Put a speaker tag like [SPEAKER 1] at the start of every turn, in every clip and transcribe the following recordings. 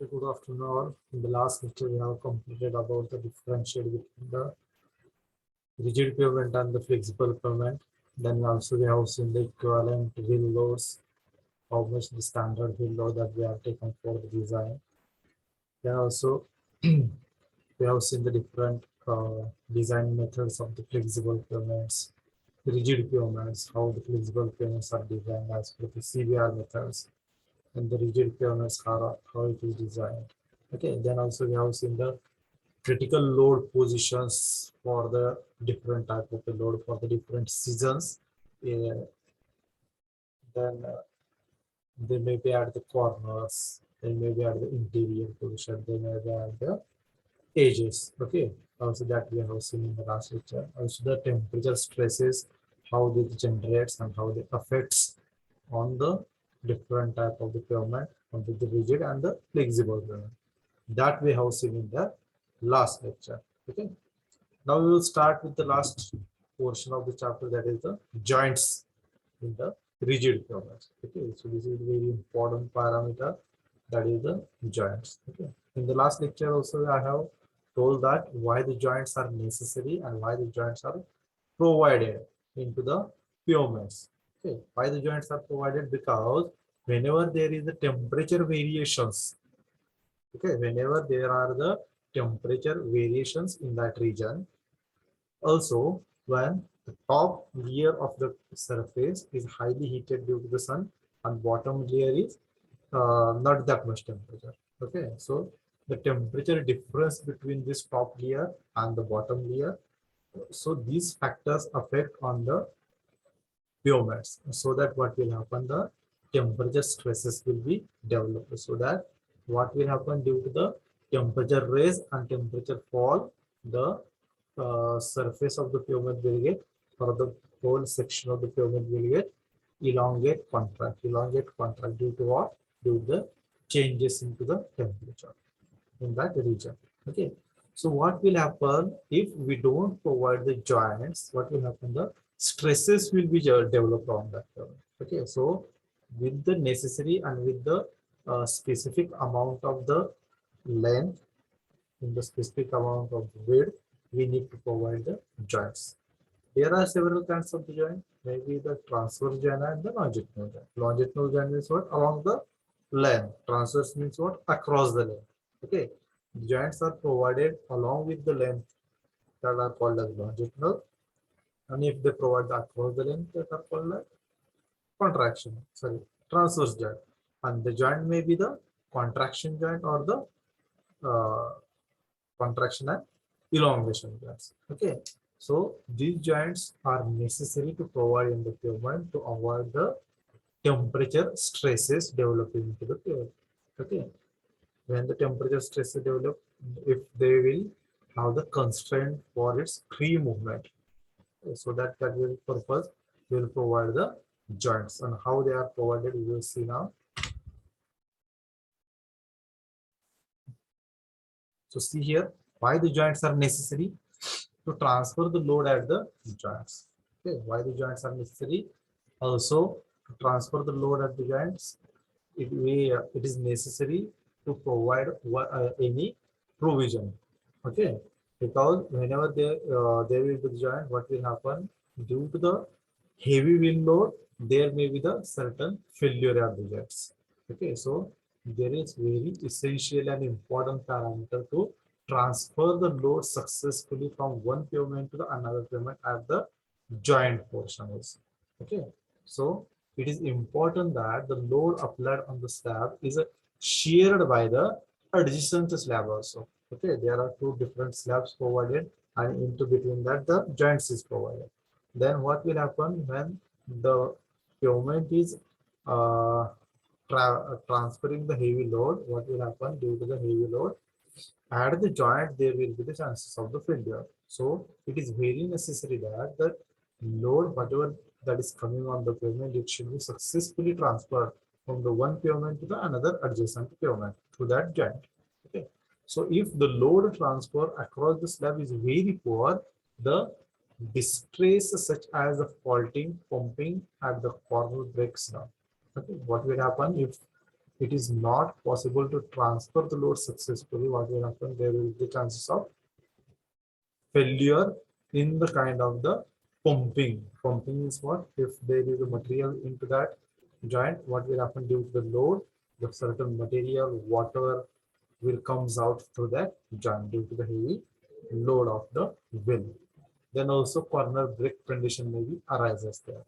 [SPEAKER 1] Okay, good afternoon all. In the last lecture, we have completed about the differentiate between the rigid pavement and the flexible pavement. Then also we have seen the equivalent wheel loads, how much the standard wheel load that we have taken for the design. Then also we have seen the different design methods of the flexible pavements, rigid pavements, how the flexible pavements are designed as per the CBR methods, and the rigid pavements how it is designed. Okay, then also we have seen the critical load positions for the different type of the load for the different seasons. Then they may be at the corners, they may be at the interior position, they may be at the edges. Okay, also that we have seen in the last lecture. Also the temperature stresses, how it generates and how it affects on the different type of the pavement, on the rigid and the flexible pavement. That we have seen in the last lecture. Okay. Now we will start with the last portion of the chapter, that is the joints in the rigid pavement. Okay, so this is a very important parameter, that is the joints. Okay, in the last lecture also I have told that why the joints are necessary and why the joints are provided into the pavements. Okay, why the joints are provided? Because whenever there is the temperature variations, okay, whenever there are the temperature variations in that region, also when the top layer of the surface is highly heated due to the sun and bottom layer is not that much temperature. Okay, so the temperature difference between this top layer and the bottom layer, so these factors affect on the pavements, so that what will happen, the temperature stresses will be developed, so that what will happen due to the temperature rise and temperature fall, the surface of the pavement will get, or the whole section of the pavement will get elongate contract due to what? Due to the changes into the temperature in that region. Okay, so what will happen if we don't provide the joints? What will happen? The stresses will be developed on that. Okay, so with the necessary and with the specific amount of the length, in the specific amount of width, we need to provide the joints. There are several kinds of the joint, maybe the transverse joint and the longitudinal joint. Longitudinal joint means what? Along the length. Transverse means what? Across the length. Okay. The joints are provided along with the length, that are called as longitudinal. And if they provide across the length, that are called as transverse joint. And the joint may be the contraction joint or the contraction and elongation joints. Okay, so these joints are necessary to provide in the pavement to avoid the temperature stresses developing into the pavement. Okay, when the temperature stresses develop, if they will have the constraint for its free movement, so that will purpose will provide the joints, and how they are provided we will see now. So see here why the joints are necessary: to transfer the load at the joints. Okay, why the joints are necessary? Also, to transfer the load at the joints, it is necessary to provide any provision. Okay, because whenever there will be the joint, what will happen? Due to the heavy wind load, there may be the certain failure at the joints. Okay, so there is very essential and important parameter to transfer the load successfully from one pavement to the another pavement at the joint portion also. Okay, so it is important that the load applied on the slab is shared by the adjacent slab also. Okay, there are two different slabs provided, and into between that the joints is provided. Then what will happen when the pavement is uh, transferring the heavy load? What will happen due to the heavy load? At the joint, there will be the chances of the failure. So it is very necessary that the load, whatever that is coming on the pavement, it should be successfully transferred from the one pavement to the another adjacent pavement through that joint. Okay. So if the load transfer across the slab is very poor, the distress such as the faulting, pumping at the corner breaks down. Okay. What will happen if it is not possible to transfer the load successfully, what will happen? There will be chances of failure in the kind of the pumping. Pumping is what? If there is a material into that joint, what will happen due to the load? The certain material, water will comes out through that joint due to the heavy load of the wheel. Then also corner break condition maybe arises there.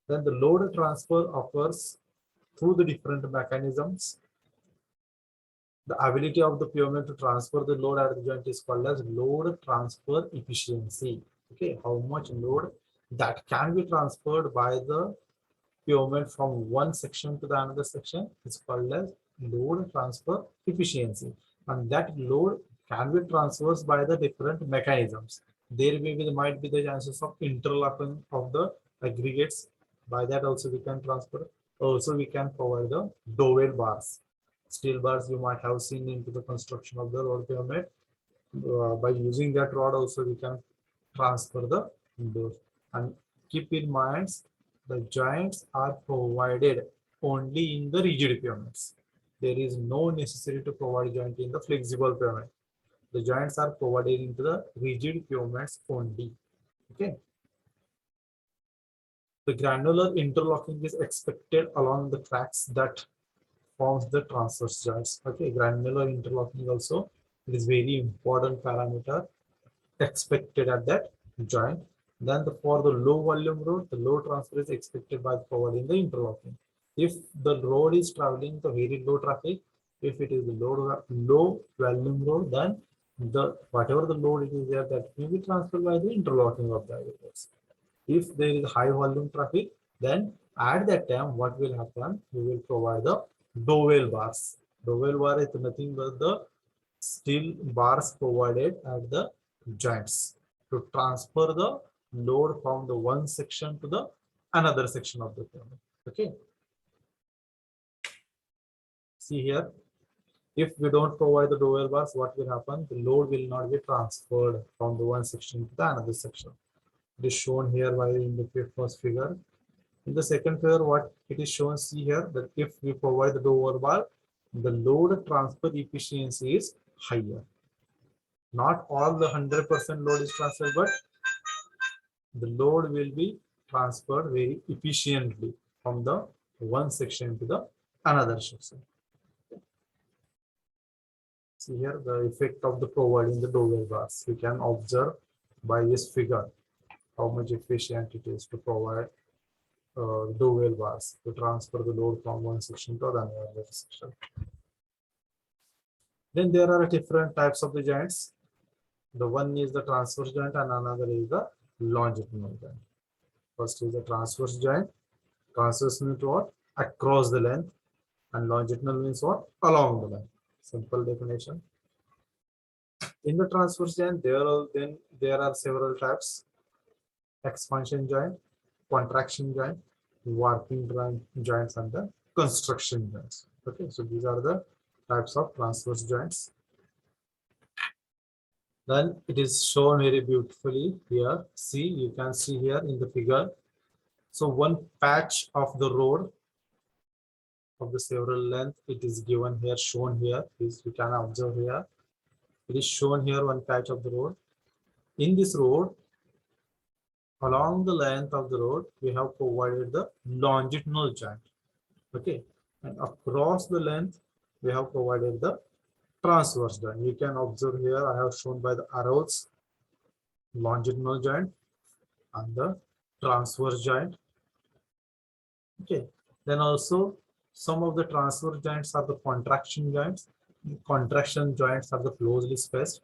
[SPEAKER 1] Then the load transfer occurs through the different mechanisms. The ability of the pavement to transfer the load at the joint is called as load transfer efficiency. Okay, how much load that can be transferred by the pavement from one section to the another section is called as load transfer efficiency. And that load can be transferred by the different mechanisms. There might be the chances of interlocking of the aggregates. By that also we can transfer. Also we can provide the dowel bars. Steel bars you might have seen into the construction of the road pavement. By using that rod also we can transfer the load. And keep in mind the joints are provided only in the rigid pavements. There is no necessity to provide joint in the flexible pavement. The joints are provided into the rigid pavements only. Okay. The granular interlocking is expected along the cracks that forms the transverse joints. Okay, granular interlocking also it is very important parameter expected at that joint. Then for the low volume road, the load transfer is expected by providing the interlocking. If the road is traveling the very low traffic, if it is the low volume road, then the whatever the load it is there that may be transferred by the interlocking of the aggregates. If there is high volume traffic, then at that time what will happen? We will provide the dowel bars. Dowel bar is nothing but the steel bars provided at the joints to transfer the load from the one section to the another section of the pavement. Okay. See here, if we don't provide the dowel bars, what will happen? The load will not be transferred from the one section to the another section. It is shown here by in the first figure. In the second figure, what it is shown, see here that if we provide the dowel bar, the load transfer efficiency is higher. Not all the 100% load is transferred, but the load will be transferred very efficiently from the one section to the another section. See here the effect of the providing the dowel bars. You can observe by this figure how much efficient it is to provide dowel bars to transfer the load from one section to another section. Then there are different types of the joints. The one is the transverse joint and another is the longitudinal joint. First is the transverse joint. Transverse means what? Across the length, and longitudinal means what? Along the length. Simple definition. In the transverse joint, there are several types: expansion joint, contraction joint, warping joints, and the construction joints. Okay, so these are the types of transverse joints. Then it is shown very beautifully here. See, you can see here in the figure. So one patch of the road of the several length, it is given here, shown here. Is you can observe here. It is shown here one patch of the road. In this road, along the length of the road, we have provided the longitudinal joint. Okay, and across the length, we have provided the transverse joint. You can observe here, I have shown by the arrows, longitudinal joint and the transverse joint. Okay, then also some of the transverse joints are the contraction joints. Contraction joints are the closely spaced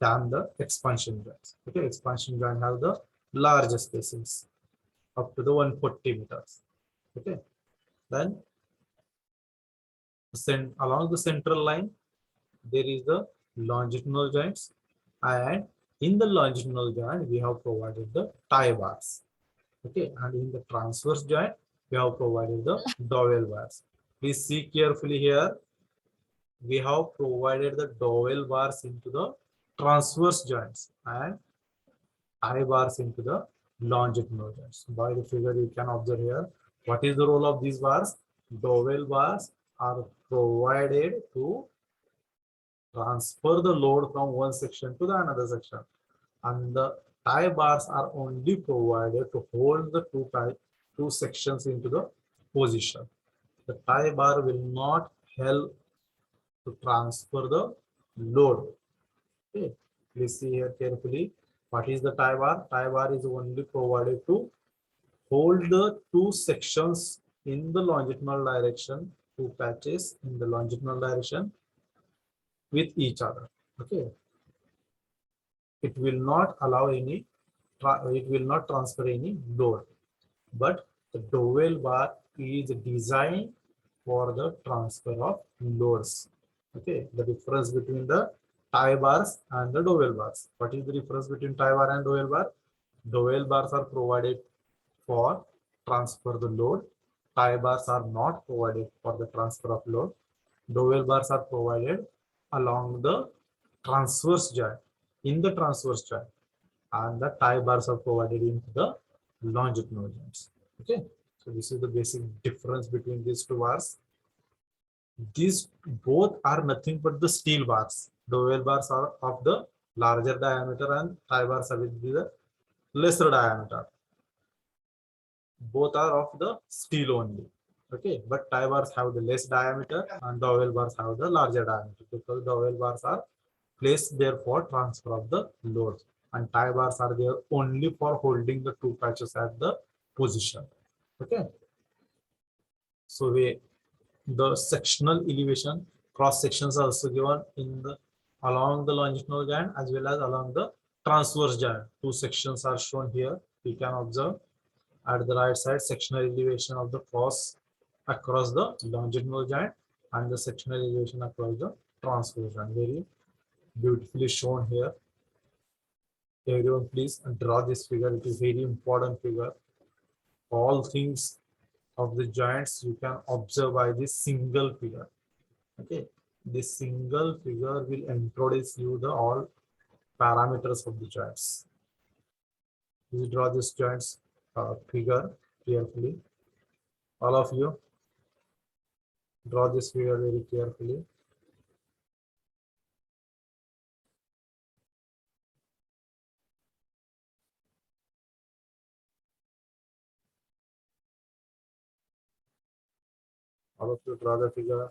[SPEAKER 1] than the expansion joints. Okay, expansion joint have the larger spacings up to the 140 meters. Okay, then along the central line, there is the longitudinal joints, and in the longitudinal joint, we have provided the tie bars. Okay, and in the transverse joint, we have provided the dowel bars. Please see carefully here. We have provided the dowel bars into the transverse joints and tie bars into the longitudinal joints. By the figure, you can observe here. What is the role of these bars? dowel bars are provided to transfer the load from one section to the another section, and the tie bars are only provided to hold the two sections into the position. The tie bar will not help to transfer the load. Okay, please see here carefully. What is the tie bar? Tie bar is only provided to hold the two sections in the longitudinal direction, two patches in the longitudinal direction with each other. Okay, it will not allow any, it will not transfer any load, but the dowel bar is designed for the transfer of loads. Okay, the difference between the tie bars and the dowel bars. What is the difference between tie bar and dowel bar? Dowel bars are provided for transfer the load. Tie bars are not provided for the transfer of load. Dowel bars are provided along the transverse joint, in the transverse joint, and the tie bars are provided into the longitudinal joints. Okay, so this is the basic difference between these two bars. These both are nothing but the steel bars. Dowel bars are of the larger diameter and tie bars are with the lesser diameter. Both are of the steel only. Okay, but tie bars have the less diameter and dowel bars have the larger diameter, because dowel bars are placed there for transfer of the load, and tie bars are there only for holding the two patches at the position. Okay, so the sectional elevation, cross sections are also given in the along the longitudinal joint as well as along the transverse joint. Two sections are shown here. You can observe at the right side sectional elevation of the cross across the longitudinal joint and the sectional elevation across the transverse joint. Very beautifully shown here. Everyone, please draw this figure. It is very important figure. All things of the joints you can observe by this single figure. Okay, this single figure will introduce you the all parameters of the joints. Please draw this joints figure carefully. All of you, draw this figure very carefully. All of you draw the figure.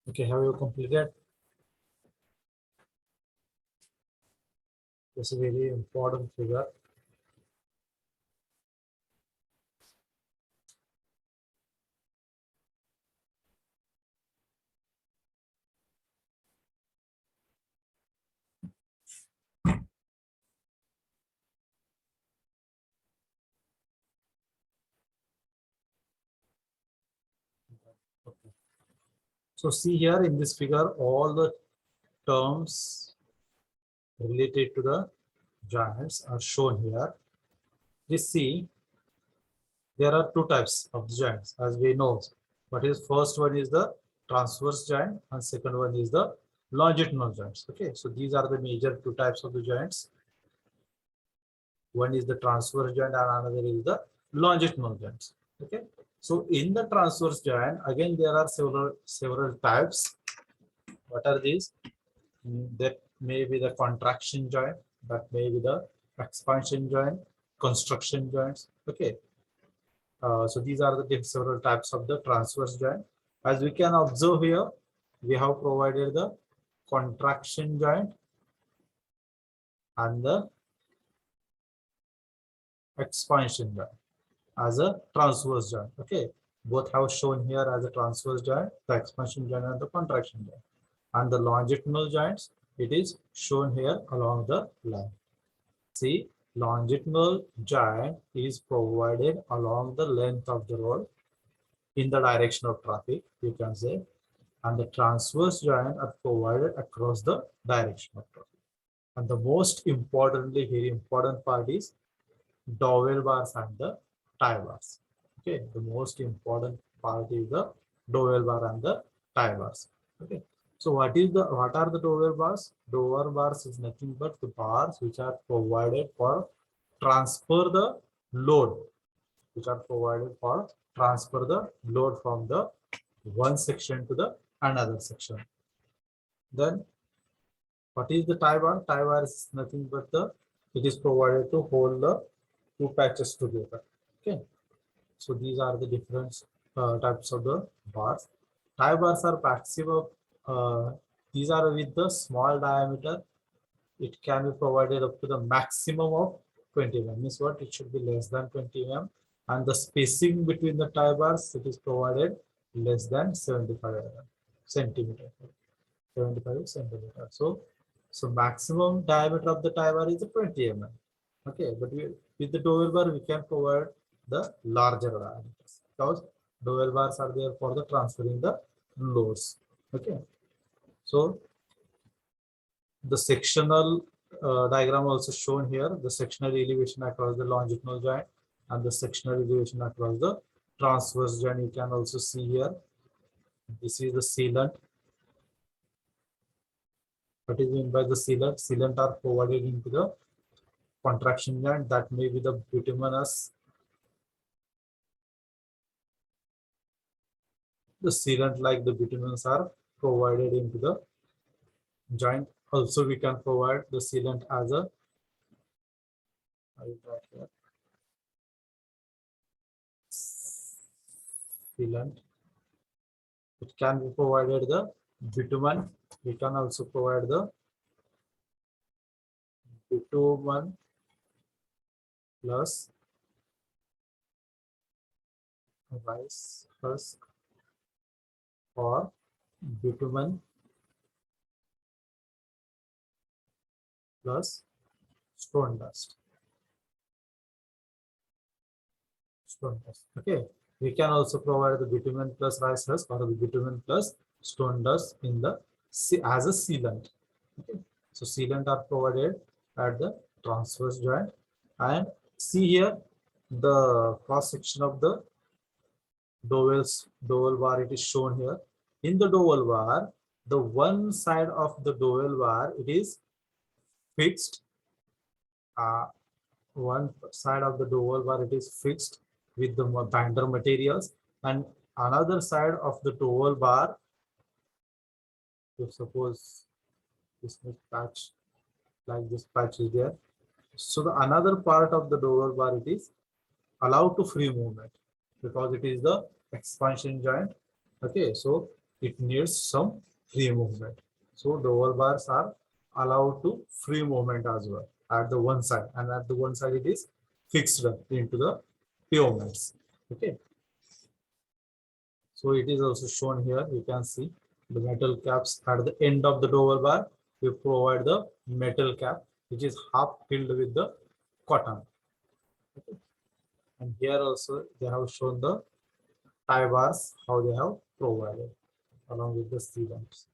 [SPEAKER 1] Okay, have you completed? This is a very important figure. Okay. So see here in this figure, all the terms related to the giants are shown here. You see, there are two types of the giants, as we know. What is first one is the transverse giant, and second one is the longitudinal giants. Okay, so these are the major two types of the giants. One is the transverse giant, and another is the longitudinal giants. Okay, so in the transverse giant, again there are several types. What are these? That may be the contraction joint, that may be the expansion joint, construction joints. Okay, so these are the several types of the transverse joint. As we can observe here, we have provided the contraction joint and the expansion joint as a transverse joint. Okay, both have shown here as a transverse joint, the expansion joint and the contraction joint. And the longitudinal joints, it is shown here along the line. See, longitudinal joint is provided along the length of the road in the direction of traffic, you can say, and the transverse joint are provided across the direction of traffic. And the most importantly, very important part is dowel bars and the tie bars. Okay, the most important part is the dowel bar and the tie bars. Okay, so what are the dowel bars? Dowel bars is nothing but the bars which are provided for transfer the load, which are provided for transfer the load from the one section to the another section. Then what is the tie bar? Tie bar is nothing but it is provided to hold the two patches together. Okay, so these are the different types of the bars. Tie bars are passive. These are with the small diameter. It can be provided up to the maximum of 20 mm. Means what? It should be less than 20 mm. And the spacing between the tie bars, it is provided less than 75 centimeter. 75 centimeter. So maximum diameter of the tie bar is 20 mm. Okay, but with the dowel bar, we can provide the larger diameters because dowel bars are there for the transferring the loads. Okay, so the sectional diagram also shown here, the sectional elevation across the longitudinal joint and the sectional elevation across the transverse joint. You can also see here, this is the sealant. What is meant by the sealant? Sealant are provided into the contraction joint, that may be the bituminous. The sealant like the bituminous are provided into the joint. Also, we can provide the sealant as a sealant. It can be provided the bitumen. We can also provide the bitumen plus rice husk or bitumen plus stone dust. Stone dust. Okay. We can also provide the bitumen plus rice husk or the bitumen plus stone dust in the as a sealant. Okay. So sealant are provided at the transverse joint, and see here the cross section of the dowel bar, it is shown here. In the dowel bar, the one side of the dowel bar, it is fixed. One side of the dowel bar, it is fixed with the binder materials, and another side of the dowel bar, if suppose This patch, like this patch is there. So the another part of the dowel bar, it is allowed to free movement because it is the expansion joint. Okay, so it needs some free movement. So dowel bars are allowed to free movement as well at the one side, and at the one side it is fixed into the pavements. Okay, so it is also shown here. You can see the metal caps at the end of the dowel bar. We provide the metal cap, which is half filled with the cotton. Okay. And here also they have shown the tie bars, how they have provided along with the sealants.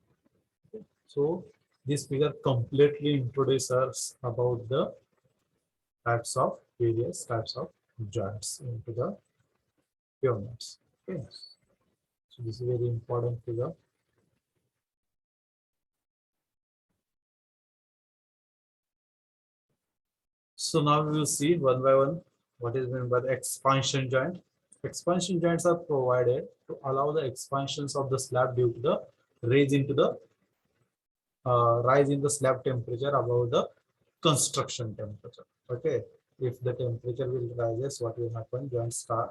[SPEAKER 1] Okay. So this figure completely introduces us about the various types of joints into the pavements. Okay. So this is a very important figure. So now we will see one by one what is meant by the expansion joint. Expansion joints are provided to allow the expansions of the slab due to the rise into the rise in the slab temperature above the construction temperature. Okay, if the temperature will rises, what will happen? Joints start,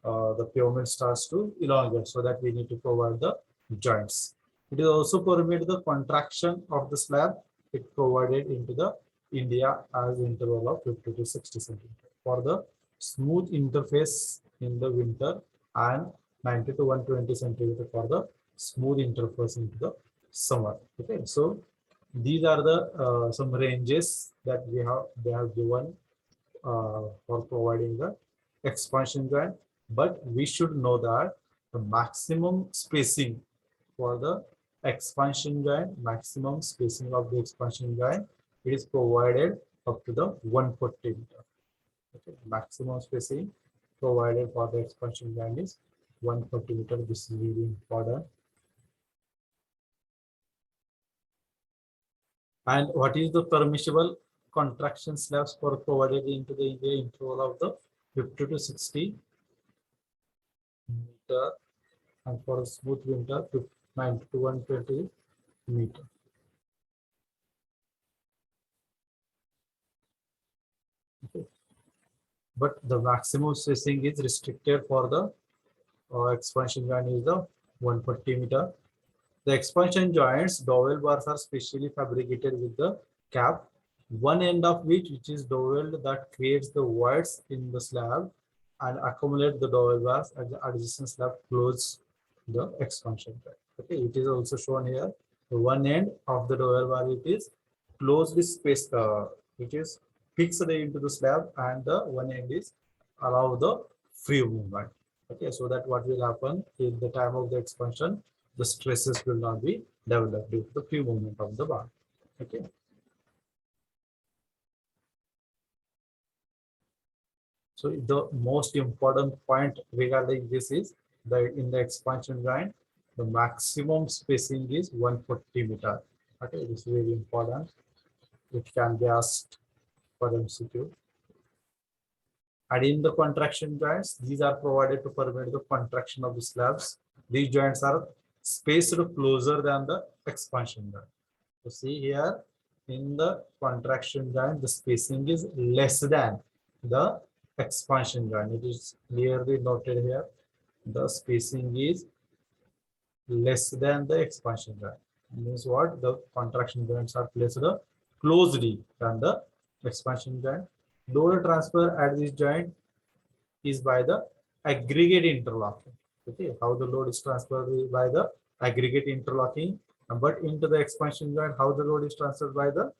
[SPEAKER 1] the pavement starts to elongate, so that we need to provide the joints. It is also permit the contraction of the slab. It provided into the India as interval of 50 to 60 centimeters for the smooth interface in the winter, and 90 to 120 centimeter for the smooth interface into the summer. Okay, so these are the some ranges that they have given for providing the expansion joint, but we should know that the maximum spacing for the expansion joint, maximum spacing of the expansion joint, it is provided up to the 140 meter. Okay, maximum spacing provided for the expansion joint is 140 meter. This is really important. And what is the permissible contraction slabs for provided into the interval of the 50 to 60 meter, and for a smooth winter 90 to 120 meter. Okay. But the maximum spacing is restricted for the expansion joint is the 140 meter. The expansion joints dowel bars are specially fabricated with the cap, one end of which is doweled, that creates the voids in the slab and accumulate the dowel bars at the adjacent slab close the expansion joint. Okay, it is also shown here. The one end of the dowel bar, it is closely spaced, which is fixed into the slab, and the one end is allow the free movement. Okay, so that what will happen in the time of the expansion, the stresses will not be developed due to the free movement of the bar. Okay. So the most important point regarding this is that in the expansion joint, the maximum spacing is 140 meter. Okay, this is very important. It can be asked for MCQ. And in the contraction joints, these are provided to permit the contraction of the slabs. These joints are spaced closer than the expansion joint. So see here, in the contraction joint, the spacing is less than the expansion joint. It is clearly noted here. The spacing is less than the expansion joint. Means what? The contraction joints are placed closely than the expansion joint. Load transfer at this joint is by the aggregate interlocking. Okay, how the load is transferred by the aggregate interlocking, but into the expansion joint, how the load is transferred by the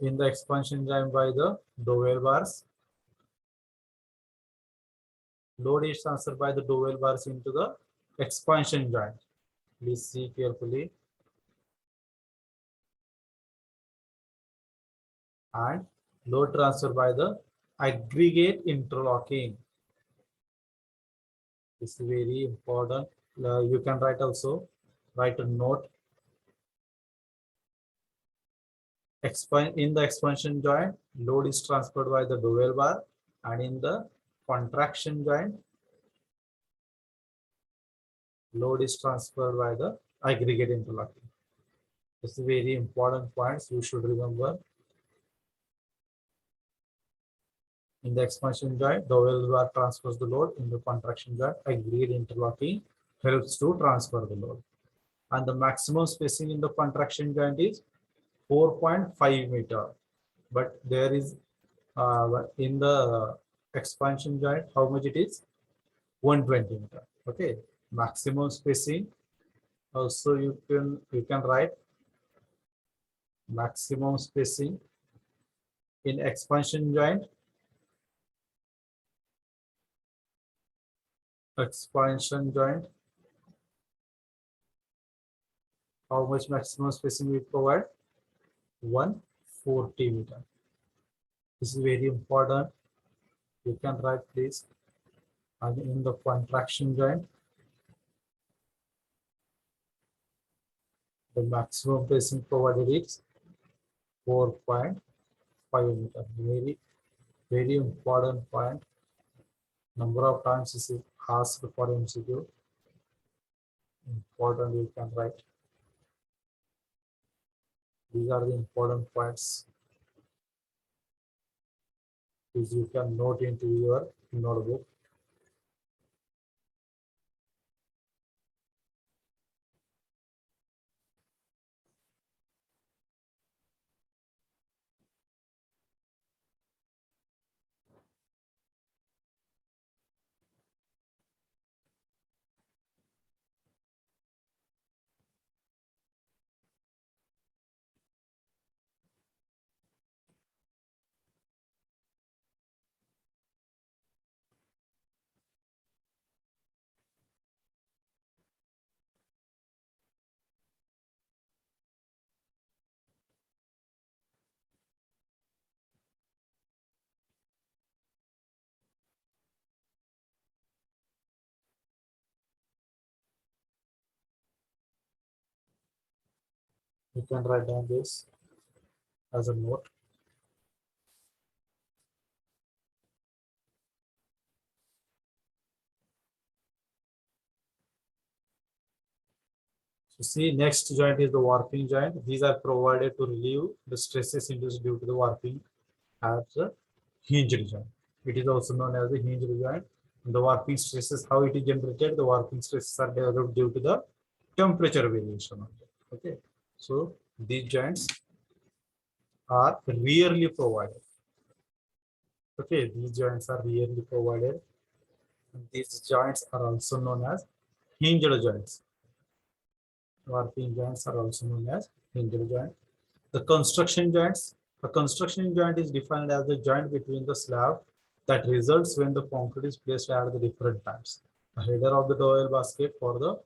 [SPEAKER 1] in the expansion joint by the dowel bars. Load is transferred by the dowel bars into the expansion joint. Please see carefully. And load transfer by the aggregate interlocking. This is very important. You can write a note. In the expansion joint, load is transferred by the dowel bar, and in the contraction joint, load is transferred by the aggregate interlocking. It's a very important points you should remember. In the expansion joint, the weld bar transfers the load. In the contraction joint, agreed interlocking helps to transfer the load. And the maximum spacing in the contraction joint is 4.5 meter. But there is in the expansion joint, how much it is? 120 meter. Okay, maximum spacing. Also, you can write maximum spacing in expansion joint. Expansion joint. How much maximum spacing we provide? 140 meter. This is very important. You can write this. And in the contraction joint, the maximum spacing provided is 4.5 meter. Very important point. Number of times this is asked for MCQ. Important, you can write. These are the important points. Which you can note into your notebook. You can write down this as a note. So see, next joint is the warping joint. These are provided to relieve the stresses induced due to the warping as a hinged joint. It is also known as the hinged joint. And the warping stresses, how it is generated? The warping stresses are developed due to the temperature variation. Okay, so these joints are rarely provided. Okay, these joints are rarely provided. And these joints are also known as hinged joints. Warping joints are also known as hinged joint. The construction joints. A construction joint is defined as the joint between the slab that results when the concrete is placed at the different times. The header of the dowel basket for the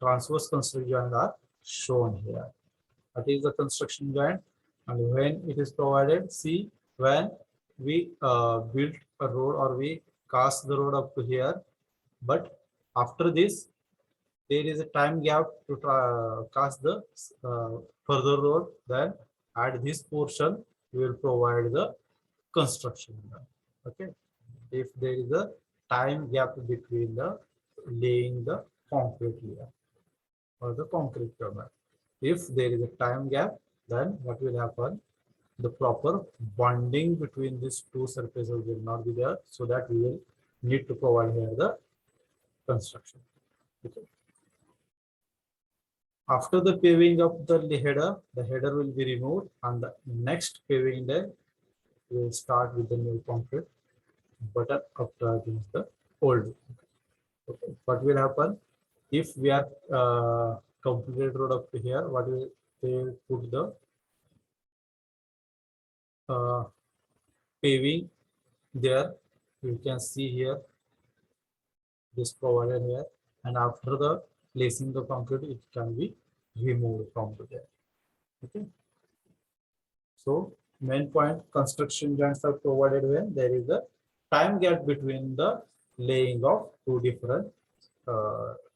[SPEAKER 1] transverse construction joint are shown here. That is the construction joint, and when it is provided, see, when we build a road or we cast the road up to here, but after this there is a time gap to cast the further road, then at this portion we will provide the construction. Okay, if there is a time gap between the laying the concrete layer or the concrete turbine. If there is a time gap, then what will happen? The proper bonding between these two surfaces will not be there, so that we will need to provide here the construction. Okay. After the paving of the header will be removed, and the next paving day we will start with the new concrete button after against the old. Okay. What will happen if we are completed road up to here? What will they put the paving there? You can see here this provided here, and after the placing the concrete, it can be removed from there. Okay. So main point, construction joints are provided when there is a time gap between the laying of two different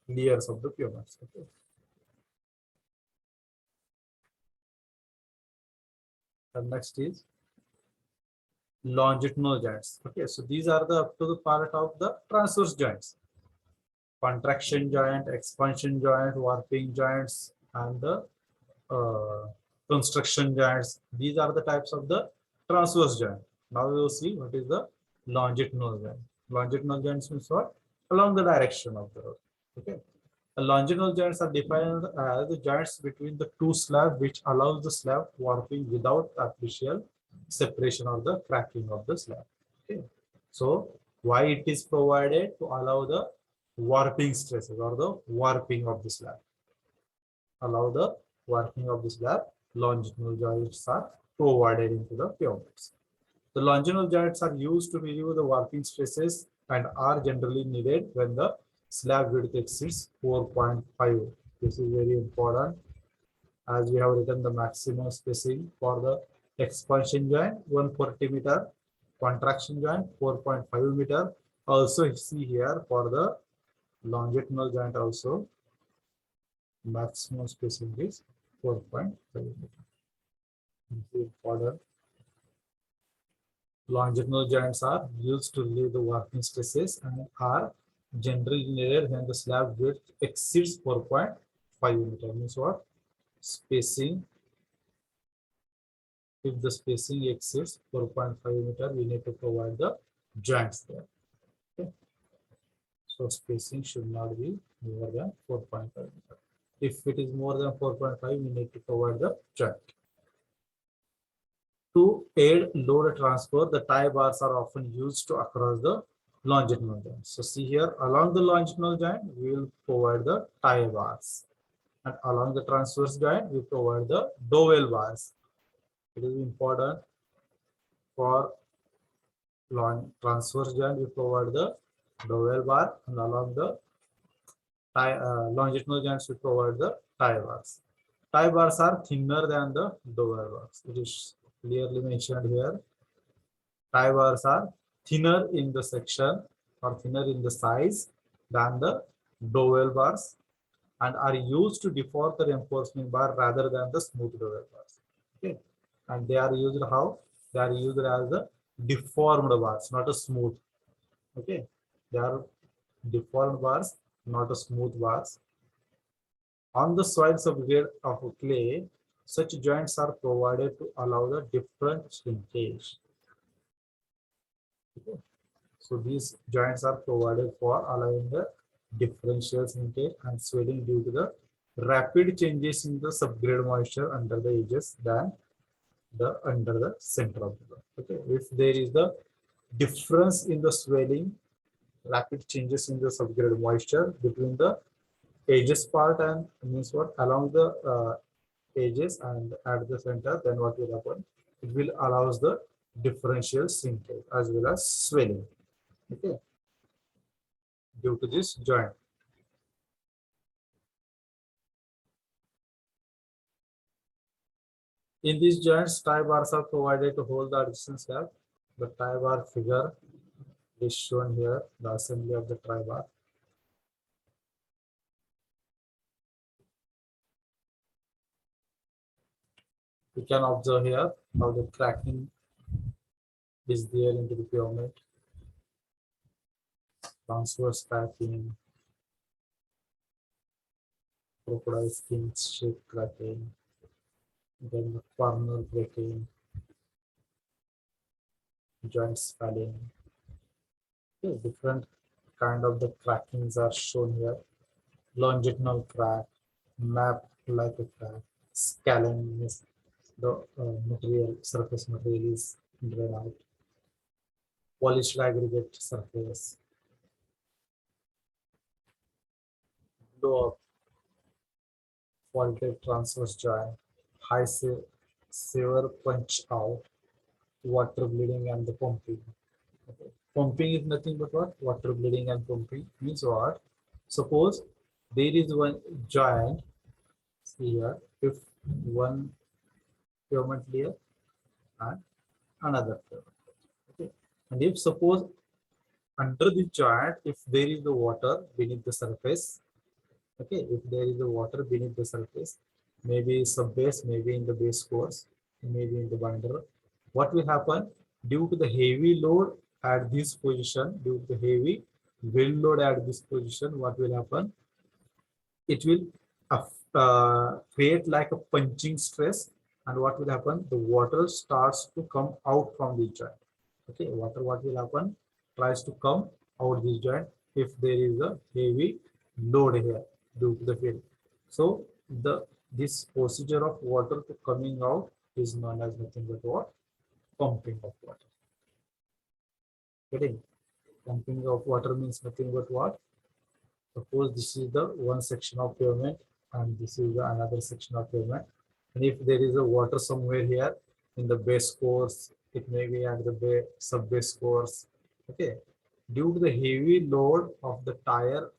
[SPEAKER 1] layers of the pavements. Okay. And next is longitudinal joints. Okay, so these are the up to the part of the transverse joints. Contraction joint, expansion joint, warping joints, and the construction joints. These are the types of the transverse joint. Now we will see what is the longitudinal joint. Longitudinal joints means what? Along the direction of the road. Okay. The longitudinal joints are defined as the joints between the two slabs which allows the slab warping without artificial separation or the cracking of the slab. Okay. So why it is provided? To allow the warping stresses or the warping of the slab. Allow the working of the slab, longitudinal joints are provided into the pyramids. The longitudinal joints are used to relieve the warping stresses and are generally needed when the slab width exceeds 4.5. This is very important, as we have written the maximum spacing for the expansion joint 140 meter, contraction joint 4.5 meter. Also see here for the longitudinal joint also maximum spacing is 4.5 meter. Important. Longitudinal joints are used to relieve the warping stresses and are generally needed when the slab width exceeds 4.5 meter. Means what? Spacing. If the spacing exceeds 4.5 meter, we need to provide the joints there. Okay. So spacing should not be more than 4.5 meter. If it is more than 4.5, we need to provide the joint. To aid load transfer, the tie bars are often used to across the longitudinal joint. So see here, along the longitudinal joint, we will provide the tie bars. And along the transverse joint, we provide the dowel bars. It is important for transverse joint, we provide the dowel bar, and along the longitudinal joints, we provide the tie bars. Tie bars are thinner than the dowel bars. It is clearly mentioned here. Tie bars are thinner in the section or thinner in the size than the dowel bars and are used to deform the reinforcement bar rather than the smooth dowel bars. Okay, and they are used how? They are used as the deformed bars, not a smooth. Okay, they are deformed bars, not a smooth bars. On the soil subgrade of clay, such joints are provided to allow the different shrinkage. Okay. So these joints are provided for allowing the differential shrinkage and swelling due to the rapid changes in the subgrade moisture under the edges than the under the center of the block. Okay. If there is the difference in the swelling, rapid changes in the subgrade moisture between the edges part and means what along the edges and at the center, then what will happen? It will allows the differential shrinkage as well as swelling. Okay, due to this joint. In these joints, tie bars are provided to hold the adjacent slab. The tie bar figure is shown here, the assembly of the tie bar. You can observe here how the cracking is there into the pyramid. Transverse cracking, crocodile skin shape cracking, then the corner breaking, joints falling. Okay, different kind of the crackings are shown here. Longitudinal crack, map like a crack, scaling means the material, surface material is drawn out. Polished aggregate surface, blow up, faulted transverse joint, high sever punch out, water bleeding and the pumping. Okay. Pumping is nothing but what? Water bleeding and pumping means what? Suppose there is one joint here, if one pavement layer and another pavement. Okay. And if suppose under the joint, if there is the water beneath the surface, okay, if there is the water beneath the surface, maybe sub-base, maybe in the base course, maybe in the binder, what will happen? Due to the heavy load at this position, due to the heavy wind load at this position, what will happen? It will create like a punching stress, and what will happen? The water starts to come out from the joint. Okay, water what will happen? Tries to come out this joint if there is a heavy load here due to the field. So the this procedure of water to coming out is known as nothing but what? Pumping of water. Getting? Pumping of water means nothing but what? Suppose this is the one section of pavement and this is the another section of pavement. And if there is a water somewhere here in the base course, it may be at the sub base course. Okay. Due to the heavy load of the tire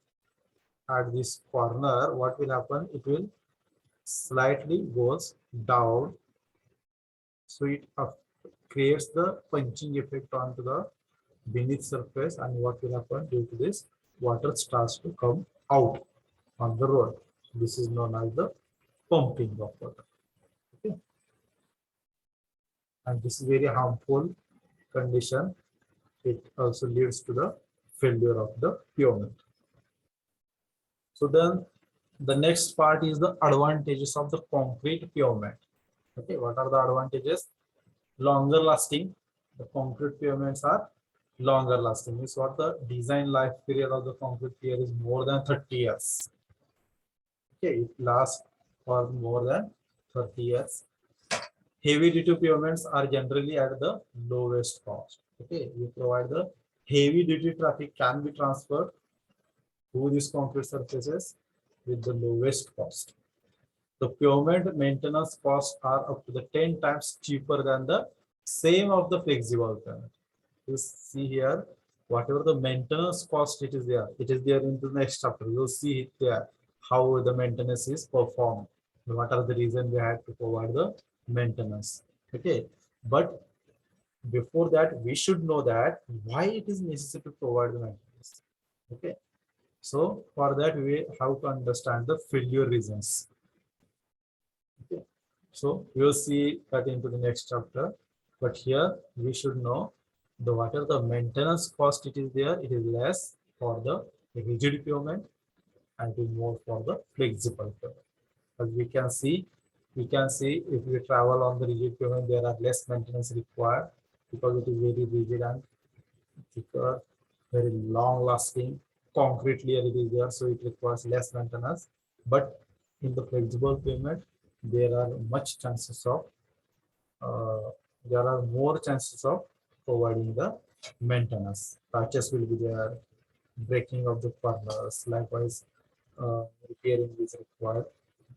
[SPEAKER 1] at this corner, what will happen? It will slightly goes down. So it creates the punching effect onto the beneath surface, and what will happen due to this? Water starts to come out on the road. This is known as the pumping of water. Okay. And this is very harmful condition. It also leads to the failure of the pavement. So then the next part is the advantages of the concrete pavement. Okay, what are the advantages? Longer lasting. The concrete pavements are longer lasting. Means what the design life period of the concrete pier is more than 30 years. Okay, it lasts for more than 30 years. Heavy duty pavements are generally at the lowest cost. Okay, you provide the heavy duty traffic can be transferred to these concrete surfaces with the lowest cost. The pavement maintenance costs are up to the 10 times cheaper than the same of the flexible pavement. You see here, whatever the maintenance cost it is there in the next chapter. You'll see it there, how the maintenance is performed. What are the reasons we had to provide the maintenance. Okay, but before that, we should know that why it is necessary to provide the maintenance. Okay, so for that, we have to understand the failure reasons. Okay, so we will see that into the next chapter. But here we should know the whatever the maintenance cost it is there, it is less for the rigid pavement and it is more for the flexible pavement. As we can see if we travel on the rigid pavement, there are less maintenance required because it is very rigid and thicker, very long lasting. Concrete layer it is there, so it requires less maintenance. But in the flexible pavement, there are much chances of there are more chances of providing the maintenance. Patches will be there, breaking of the corners, likewise repairing is required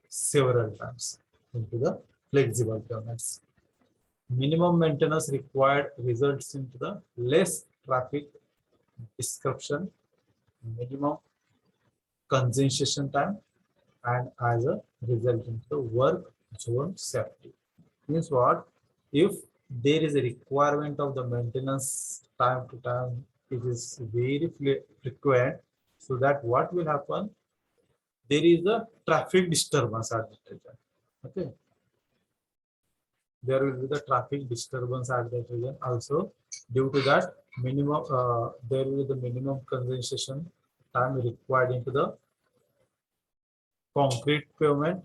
[SPEAKER 1] several times into the flexible pavements. Minimum maintenance required results into the less traffic disruption, minimum congestion time, and as a result into the work zone safety. Means what? If there is a requirement of the maintenance time to time, it is very frequent. So that what will happen? There is a traffic disturbance at the region. Okay. There will be the traffic disturbance at that region. Also, due to that, minimum there will be the minimum congestion time required into the concrete pavement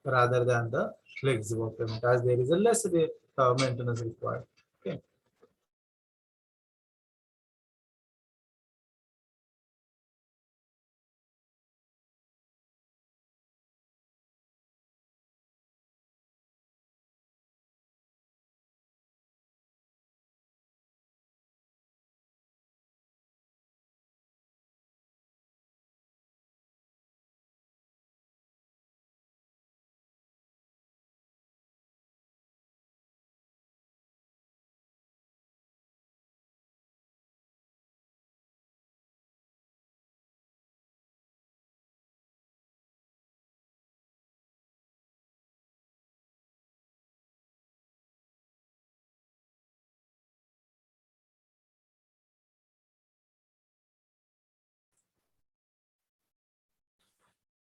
[SPEAKER 1] rather than the flexible pavement, as there is a less maintenance required. Okay.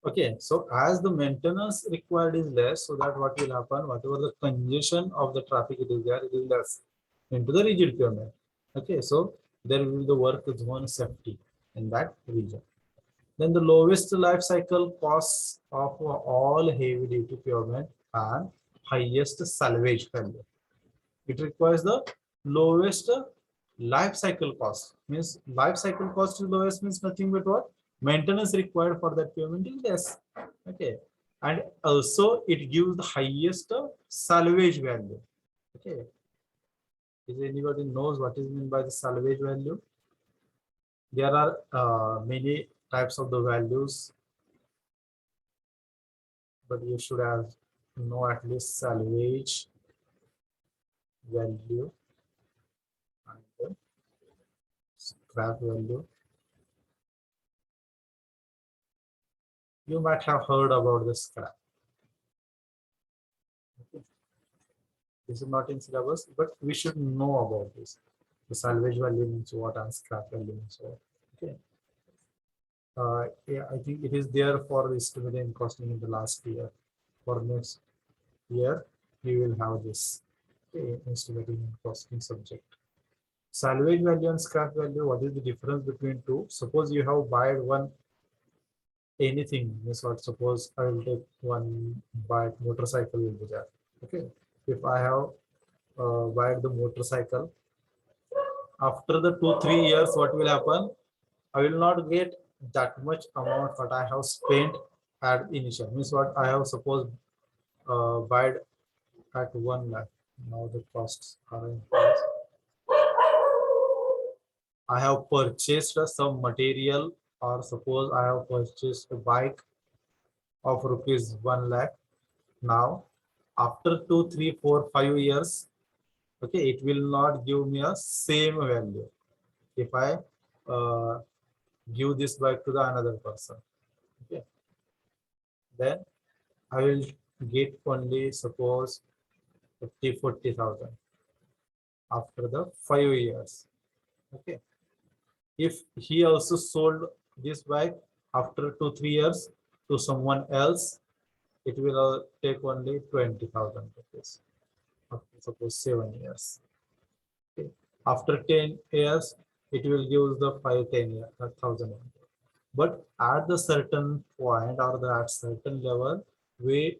[SPEAKER 1] Okay, so as the maintenance required is less, so that what will happen, whatever the congestion of the traffic it is there, it is less into the rigid pavement. Okay, so there will be the work zone safety in that region. Then the lowest life cycle costs of all heavy duty pavement and highest salvage value. It requires the lowest life cycle cost. Means life cycle cost is lowest means nothing but what? Maintenance required for that pavement is less. Okay. And also it gives the highest salvage value. Okay. Is anybody knows what is meant by the salvage value? There are many types of the values, but you should have know at least salvage value and the scrap value. You might have heard about the scrap. Okay. This is not in syllabus, but we should know about this. The salvage value means what and scrap value means what. Okay. Yeah, I think it is there for estimating costing in the last year. For next year, we will have this estimating and costing subject. Salvage value and scrap value, what is the difference between two? Suppose you have bought one anything, so suppose I will take one bike motorcycle will be there. Okay, if I have bought the motorcycle, after the 2-3 years, what will happen? I will not get that much amount what I have spent at initial. Means what I have suppose bought at 1 lakh. Now the costs are in place. I have purchased some material, or suppose I have purchased a bike of rupees 1 lakh. Now, after 2, 3, 4, 5 years, okay, it will not give me a same value if I uh, give this bike to the another person. Okay, then I will get only suppose 40,000 after the 5 years. Okay, if he also sold this bike after 2-3 years to someone else, it will take only 20,000 rupees after suppose 7 years. Okay. After 10 years, it will give the 5-10,000. But at the certain point or the at certain level, we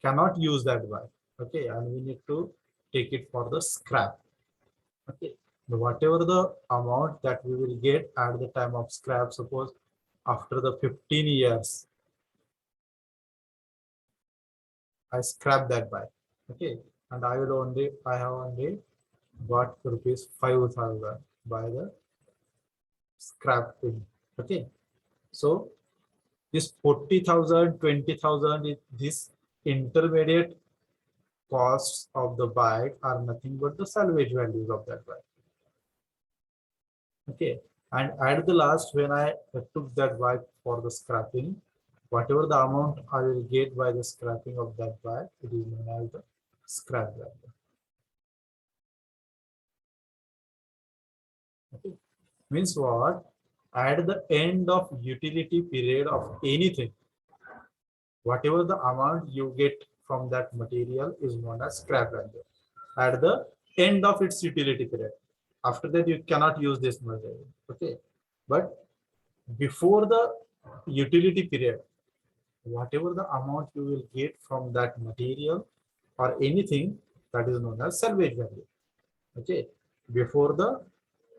[SPEAKER 1] cannot use that bike. Okay, and we need to take it for the scrap. Okay, whatever the amount that we will get at the time of scrap, suppose after the 15 years, I scrap that bike. Okay, and I have only got rupees 5,000 by the scrapping. Okay, so this 40,000, 20,000, this intermediate costs of the bike are nothing but the salvage values of that bike. Okay, and at the last, when I took that bike for the scrapping, whatever the amount I will get by the scrapping of that bike, it is known as the scrap value. Okay, means what? At the end of utility period of anything, whatever the amount you get from that material is known as scrap value at the end of its utility period. After that, you cannot use this material. Okay, but before the utility period, whatever the amount you will get from that material or anything, that is known as salvage value. Okay, before the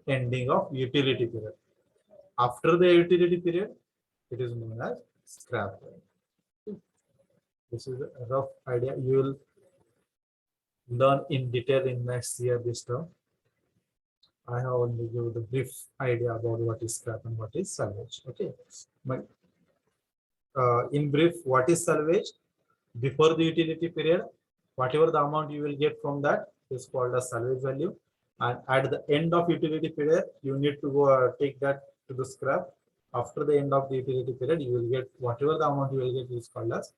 [SPEAKER 1] ending of utility period. After the utility period, it is known as scrap value. This is a rough idea. You will learn in detail in next year this term. I have only given the brief idea about what is scrap and what is salvage. Okay. In brief, what is salvage? Before the utility period, whatever the amount you will get from that is called as salvage value. And at the end of utility period, you need to go take that to the scrap. After the end of the utility period, you will get whatever the amount you will get is called as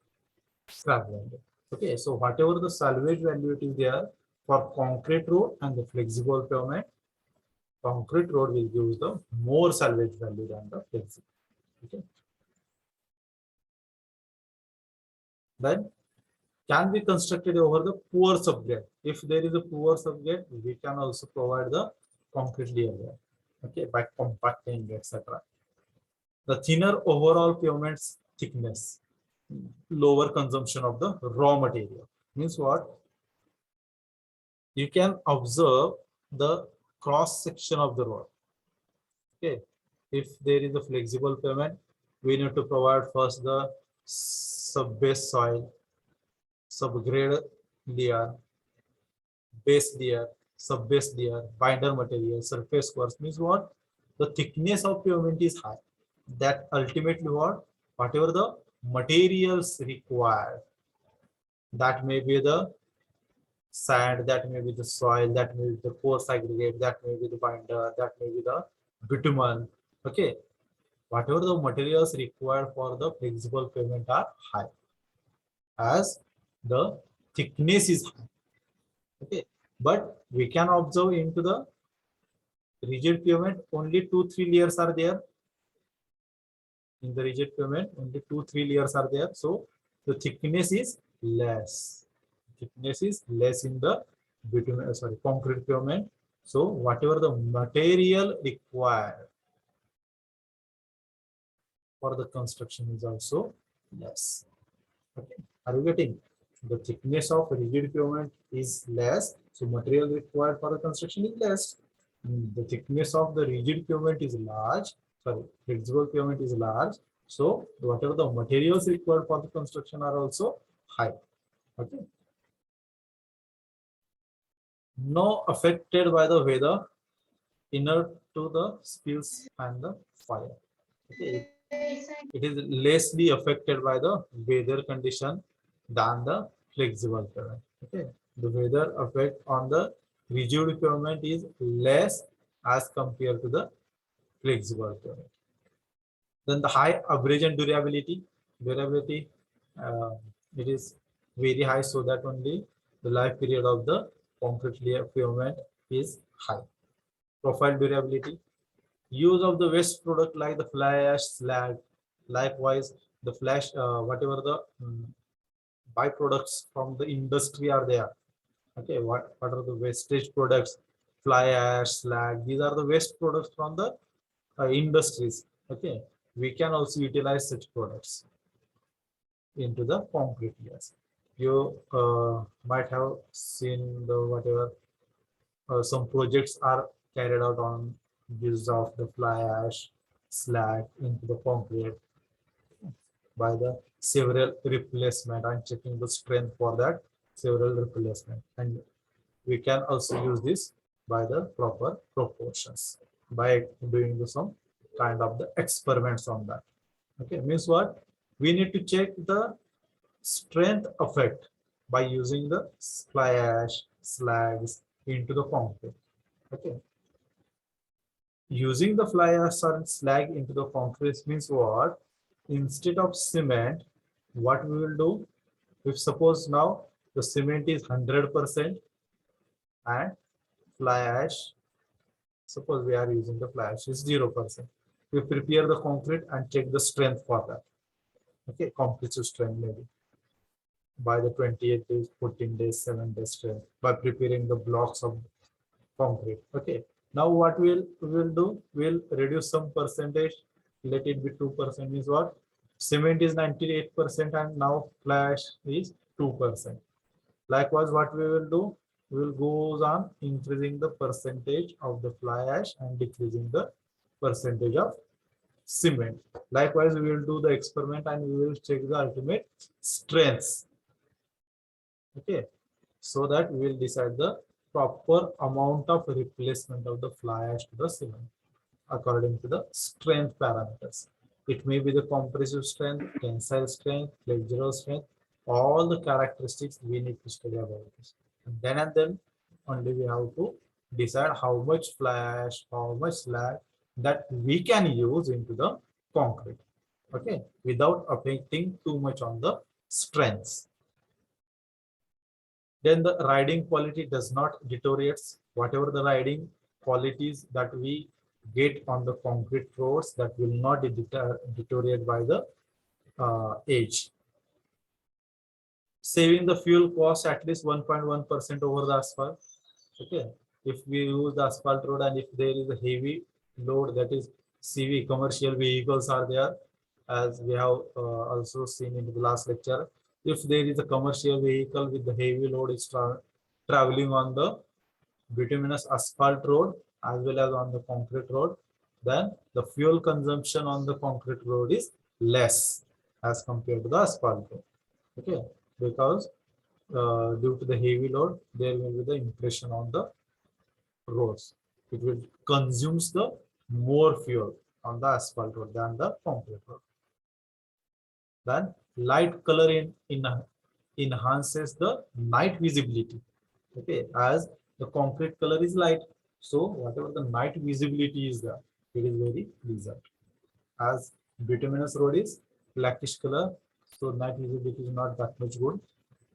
[SPEAKER 1] scrap value. Okay, so whatever the salvage value it is there for concrete road and the flexible pavement, concrete road will give the more salvage value than the flexible. Okay. Then can be constructed over the poor subgrade. If there is a poor subgrade, we can also provide the concrete layer, okay, by compacting, etc. The thinner overall pavement's thickness, lower consumption of the raw material. Means what? You can observe the cross section of the road. Okay, if there is a flexible pavement, we need to provide first the sub-base soil, subgrade layer, base layer, sub-base layer, binder material, surface course. Means what? The thickness of pavement is high. That ultimately what? Whatever the materials required, that may be the sand, that may be the soil, that may be the coarse aggregate, that may be the binder, that may be the bitumen. Okay, whatever the materials required for the flexible pavement are high, as the thickness is high. Okay, but we can observe into the rigid pavement only 2-3 layers are there. In the rigid pavement only 2-3 layers are there, so the thickness is less. Thickness is less in the bitumen, concrete pavement. So whatever the material required for the construction is also less. Okay, are you getting? The thickness of rigid pavement is less, so material required for the construction is less. The thickness of the rigid pavement is large, flexible pavement is large, so whatever the materials required for the construction are also high. Okay, no affected by the weather, inert to the spills and the fire. Okay, it is lessly affected by the weather condition than the flexible pavement. Okay, the weather effect on the rigid pavement is less as compared to the flexible pavement. Then the high abrasion durability, uh, it is very high, so that only the life period of the concrete layer pavement is high. Profile durability, use of the waste product like the fly ash slag, likewise the flash, whatever the byproducts from the industry are there. Okay, what are the wastage products? Fly ash, slag, these are the waste products from the industries. Okay, we can also utilize such products into the concrete layers. You might have seen the whatever some projects are carried out on use of the fly ash, slag into the concrete by the several replacement and checking the strength for that several replacement. And we can also use this by the proper proportions by doing some kind of the experiments on that. Okay, means what? We need to check the strength effect by using the fly ash, slags into the concrete. Okay, using the fly ash or slag into the concrete means what? Instead of cement, what we will do? If suppose now the cement is 100% and fly ash, suppose we are using the fly ash is 0%. We prepare the concrete and check the strength for that. Okay, compressive strength maybe by the 28 days, 14 days, 7 days strength by preparing the blocks of concrete. Okay, now what we will do? We'll reduce some percentage. Let it be 2%. Is what? Cement is 98% and now fly ash is 2%. Likewise, what we will do? We will go on increasing the percentage of the fly ash and decreasing the percentage of cement. Likewise, we will do the experiment and we will check the ultimate strengths. Okay, so that we will decide the proper amount of replacement of the fly ash to the cement according to the strength parameters. It may be the compressive strength, tensile strength, flexural strength, all the characteristics we need to study about this. And then only we have to decide how much fly ash, how much slag that we can use into the concrete. Okay, without affecting too much on the strengths. Then the riding quality does not deteriorate. Whatever the riding qualities that we get on the concrete roads, that will not deteriorate by the age. Saving the fuel cost at least 1.1% over the asphalt. Okay, if we use the asphalt road and if there is a heavy load that is CV, commercial vehicles are there, as we have also seen in the last lecture. If there is a commercial vehicle with the heavy load is traveling on the bituminous asphalt road as well as on the concrete road, then the fuel consumption on the concrete road is less as compared to the asphalt road. Okay, because due to the heavy load, there will be the impression on the roads. It will consumes the more fuel on the asphalt road than the concrete road. Then light color enhances the night visibility. Okay, as the concrete color is light, so whatever the night visibility is there, it is very pleasant. As bituminous road is blackish color, so night visibility is not that much good.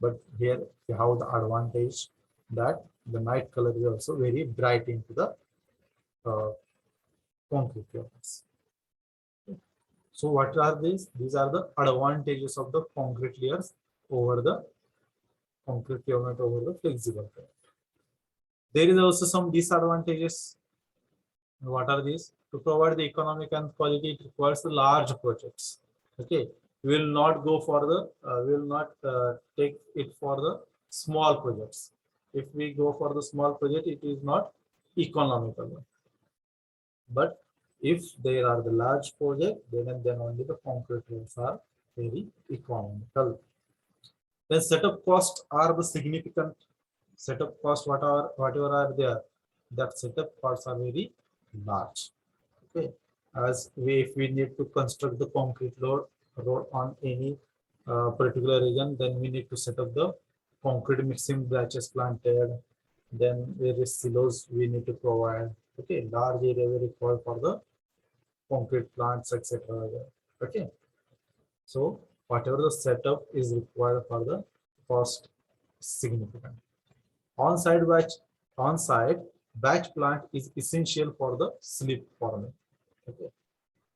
[SPEAKER 1] But here we have the advantage that the night color is also very bright into the concrete layers. So what are these? These are the advantages of the concrete layers over the concrete pavement over the flexible pavement. There is also some disadvantages. What are these? To provide the economic and quality, it requires the large projects. Okay, we will not go for the, we will not take it for the small projects. If we go for the small project, it is not economical. But if there are the large project, then only the concrete roads are very economical. Then setup costs are the significant. Setup costs whatever are there, that setup costs are very large. Okay, as if we need to construct the concrete road on any particular region, then we need to set up the concrete mixing batches planted. Then various silos we need to provide. Okay, large area we require for the concrete plants, etc. Okay, so whatever the setup is required for the cost significant. On-site batch plant is essential for the slip forming. Okay.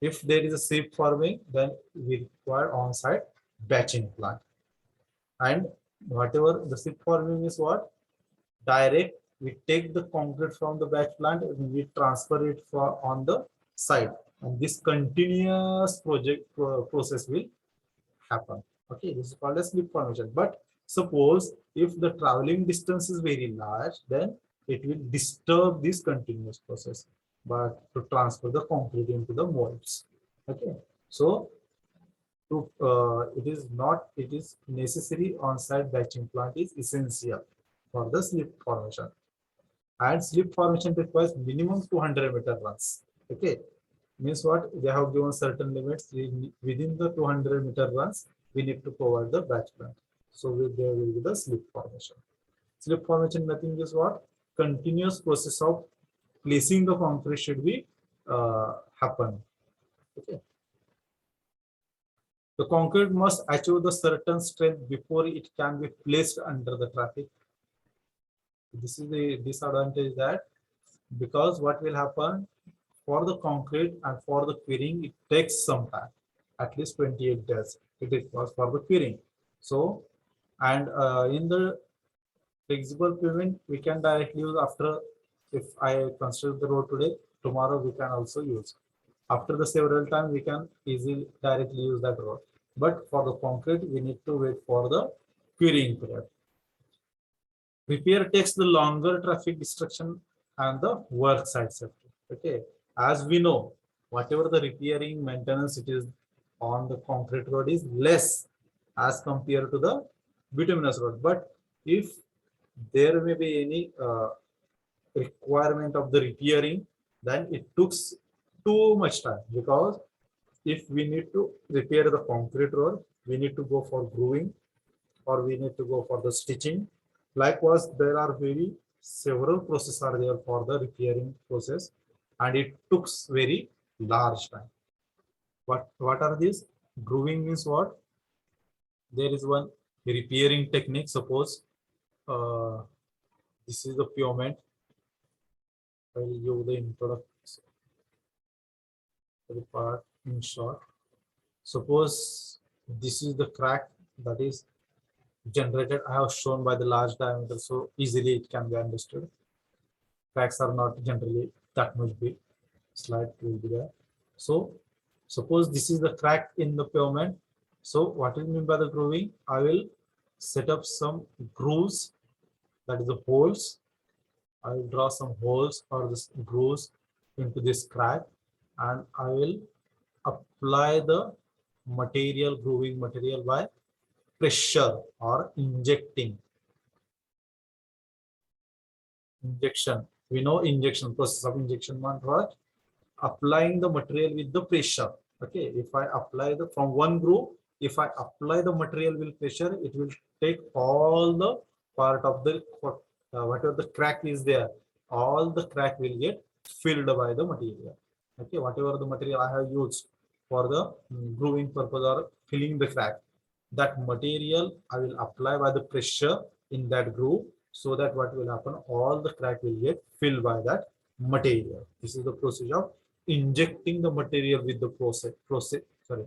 [SPEAKER 1] If there is a slip forming, then we require on-site batching plant. And whatever the slip forming is what? Direct, we take the concrete from the batch plant and we transfer it for on the site. And this continuous process will happen. Okay, this is called a slip formation. But suppose if the traveling distance is very large, then it will disturb this continuous process, but to transfer the concrete into the molds. Okay, so it is necessary on-site batching plant is essential for the slip formation, and slip formation requires minimum 200-meter runs. Okay, means what? They have given certain limits within the 200-meter runs. We need to provide the batch plant. So there will be the slip formation. Slip formation nothing is what? Continuous process of placing the concrete should be happen. Okay. The concrete must achieve the certain strength before it can be placed under the traffic. This is the disadvantage, that because what will happen for the concrete and for the curing, it takes some time, at least 28 days. It is for the curing. So, and in the flexible pavement, we can directly use after. If I construct the road today, tomorrow we can also use. After the several times, we can easily directly use that road. But for the concrete, we need to wait for the curing period. Repair takes the longer, traffic destruction and the work site safety. Okay, as we know, whatever the repairing maintenance it is on the concrete road is less as compared to the bituminous road. But if there may be any requirement of the repairing, then it took too much time, because if we need to repair the concrete road, we need to go for grooving or we need to go for the stitching. Likewise, there are very several processes are there for the repairing process, and it took very large time. What are these? Grooving means what? There is one repairing technique. Suppose this is the pavement. I will give the introduction part in short. Suppose this is the crack that is generated. I have shown by the large diameter, so easily it can be understood. Cracks are not generally that much big. Slide will be there. So suppose this is the crack in the pavement. So what is mean by the grooving? I will set up some grooves, that is the holes. I will draw some holes or this grooves into this crack, and I will apply the material, grooving material, by pressure or injection. We know injection, process of injection means what? Applying the material with the pressure. Okay, if I apply the from one groove, if I apply the material with pressure, it will take all the part of the whatever the crack is there, all the crack will get filled by the material. Okay, whatever the material I have used for the grooving purpose or filling the crack, that material I will apply by the pressure in that groove, so that what will happen, all the crack will get filled by that material. This is the procedure of injecting the material with the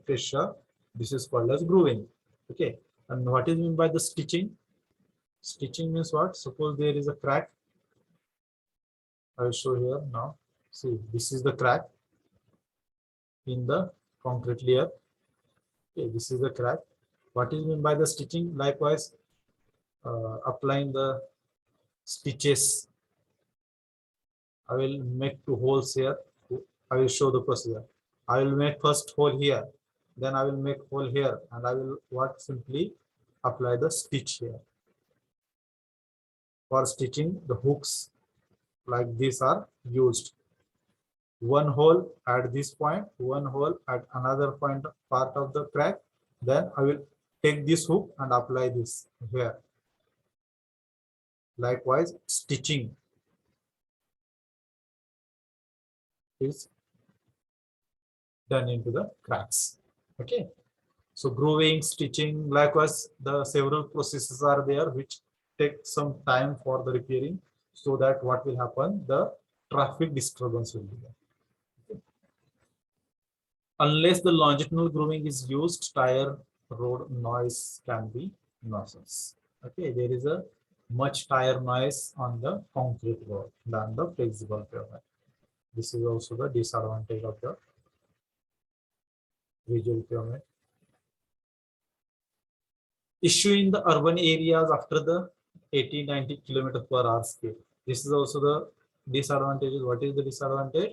[SPEAKER 1] pressure. This is called as grooving. Okay, and what is meant by the stitching? Stitching means what? Suppose there is a crack. I will show here now. See, this is the crack in the concrete layer. Okay, this is the crack. What is meant by the stitching? Likewise, applying the stitches. I will make two holes here. I will show the procedure. I will make first hole here, then I will make hole here, and I will simply apply the stitch here. For stitching, the hooks like this are used. One hole at this point, one hole at another point, part of the crack. Then I will take this hook and apply this here. Likewise, stitching is done into the cracks. Okay, so grooving, stitching, likewise the several processes are there which take some time for the repairing, so that what will happen, the traffic disturbance will be there. Okay. Unless the longitudinal grooving is used, tire road noise can be nuisance. Okay, there is a much tire noise on the concrete road than the flexible pavement. This is also the disadvantage of the visual pavement. Issue in the urban areas after the 80-90 km/h speed. This is also the disadvantage. What is the disadvantage?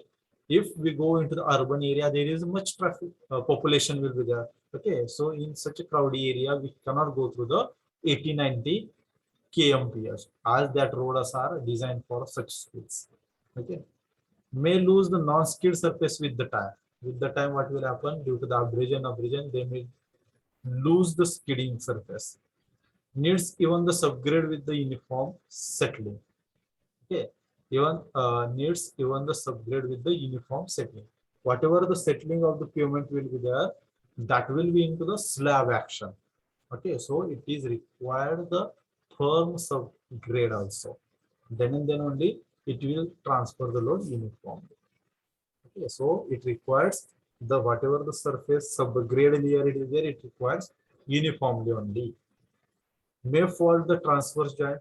[SPEAKER 1] If we go into the urban area, there is much traffic, population will be there. Okay, so in such a crowded area, we cannot go through the 80-90 km/h, as that roads are designed for such speeds. Okay, may lose the non-skid surface with the time. With the time, what will happen? Due to the abrasion, they may lose the skidding surface. Needs even the subgrade with the uniform settling. Okay, even needs even the subgrade with the uniform settling. Whatever the settling of the pavement will be there, that will be into the slab action. Okay, so it is required the firm subgrade also. Then and then only it will transfer the load uniformly. Okay, so it requires the whatever the surface subgrade layer it is there, it requires uniformly only. May fault the transverse joint.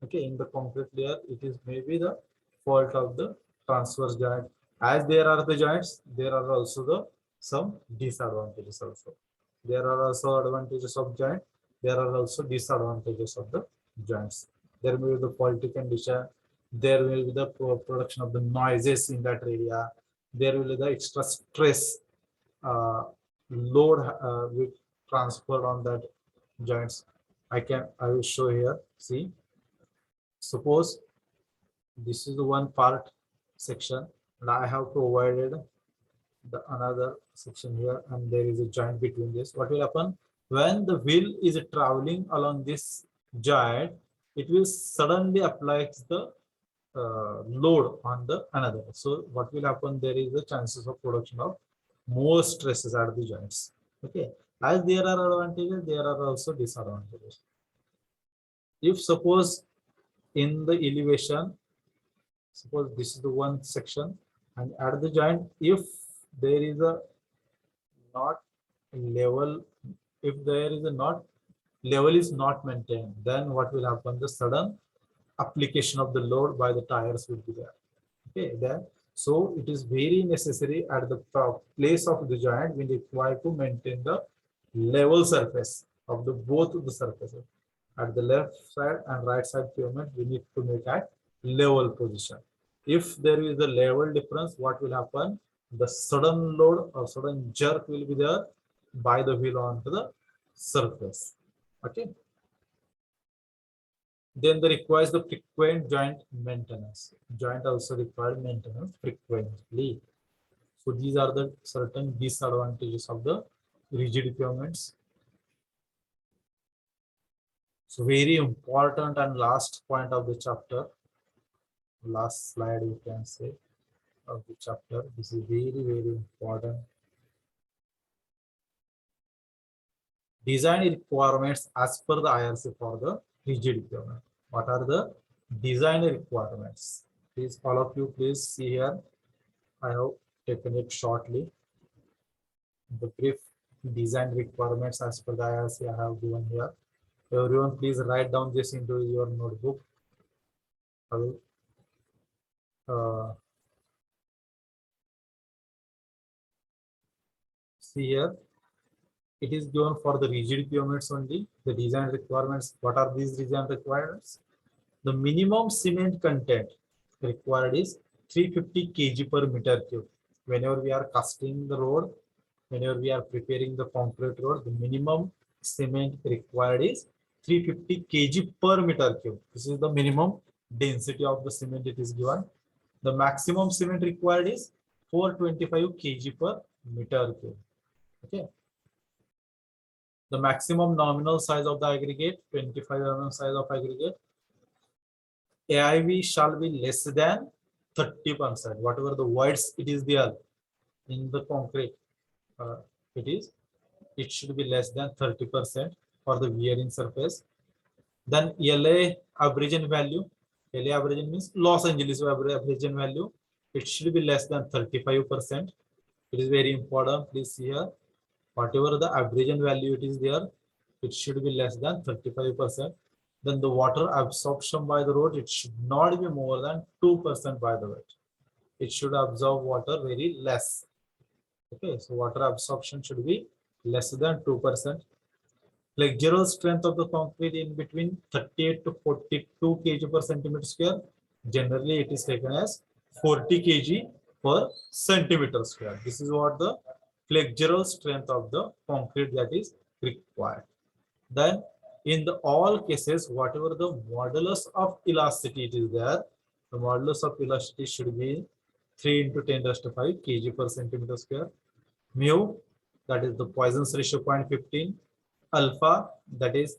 [SPEAKER 1] Okay, in the concrete layer, it is maybe the fault of the transverse joint. As there are the joints, there are also the some disadvantages also. There are also advantages of joint. There are also disadvantages of the joints. There may be the faulty condition. There will be the production of the noises in that area. There will be the extra stress load will transfer on that joints. I will show here. See, suppose this is the one part section, and I have provided the another section here, and there is a joint between this. What will happen when the wheel is traveling along this joint? It will suddenly apply the load on the another. So what will happen? There is a chances of production of more stresses at the joints. Okay, as there are advantages, there are also disadvantages. If suppose in the elevation, suppose this is the one section, and at the joint, if there is a not level, if there is a not level is not maintained, then what will happen? The sudden application of the load by the tires will be there. Okay, then So it is very necessary at the place of the joint we require to maintain the level surface of the both of the surfaces. At the left side and right side pavement, we need to make at level position. If there is a level difference, what will happen? The sudden load or sudden jerk will be there by the wheel onto the surface. Okay. Then there requires the frequent joint maintenance. Joint also required maintenance frequently. So these are the certain disadvantages of the rigid pavements. So very important and last point of the chapter, last slide you can say of the chapter. This is very important. Design requirements as per the IRC for the rigid pavement. What are the design requirements? Please, all of you, please see here. I have taken it shortly. The brief design requirements as per the IRC I have given here. Everyone, please write down this into your notebook. I will see here. It is given for the rigid pavements only. The design requirements. What are these design requirements? The minimum cement content required is 350 kg per meter cube. Whenever we are casting the road, whenever we are preparing the concrete road, the minimum cement required is 350 kg per meter cube. This is the minimum density of the cement it is given. The maximum cement required is 425 kg per meter cube. Okay. The maximum nominal size of the aggregate, 25 mm size of aggregate. AIV shall be less than 30%. Whatever the voids it is there in the concrete, it should be less than 30% for the wearing surface. Then LA abrasion value. LA abrasion means Los Angeles abrasion value. It should be less than 35%. It is very important. Please see here. Whatever the abrasion value it is there, it should be less than 35%. Then the water absorption by the road, it should not be more than 2% by the weight. It should absorb water very less. Okay, so water absorption should be less than 2%. Flexural strength of the concrete in between 38 to 42 kg per centimeter square. Generally, it is taken as 40 kg per centimeter square. This is what the flexural strength of the concrete that is required. Then in the all cases, whatever the modulus of elasticity it is there, the modulus of elasticity should be 3 into 10 raised to 5 kg per centimeter square. Mu, that is the Poisson's ratio 0.15. Alpha, that is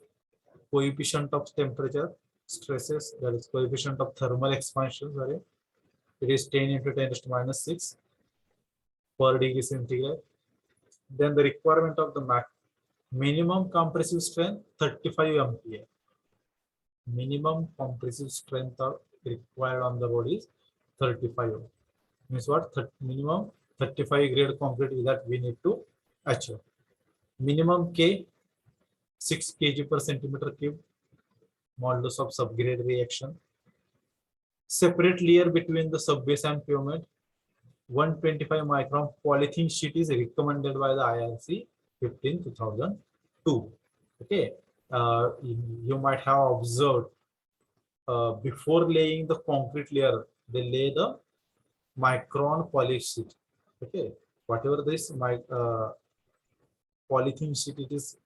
[SPEAKER 1] coefficient of temperature stresses, that is coefficient of thermal expansion, sorry. It is 10 into 10 raised to minus 6 per degree centigrade. Then the requirement of the minimum compressive strength 35 MPa. Minimum compressive strength required on the road is 35. Means what? Minimum 35 grade concrete that we need to achieve. Minimum K 6 kg per centimeter cube. Modulus of subgrade reaction. Separate layer between the subbase and pavement. 125 micron polythene sheet is recommended by the IRC 15/2002. Okay, you might have observed before laying the concrete layer, they lay the micron poly sheet. Okay, whatever this polythene sheet it is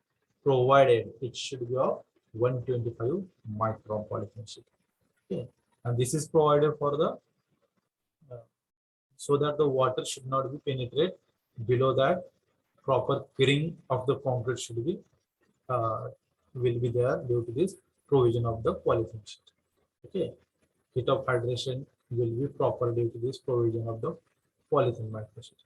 [SPEAKER 1] provided, it should be of 125 micron polythene sheet. Okay, and this is provided for the so that the water should not be penetrate below that. Proper curing of the concrete should be will be there due to this provision of the polythene sheet. Okay, heat of hydration will be proper due to this provision of the polythene microsheet.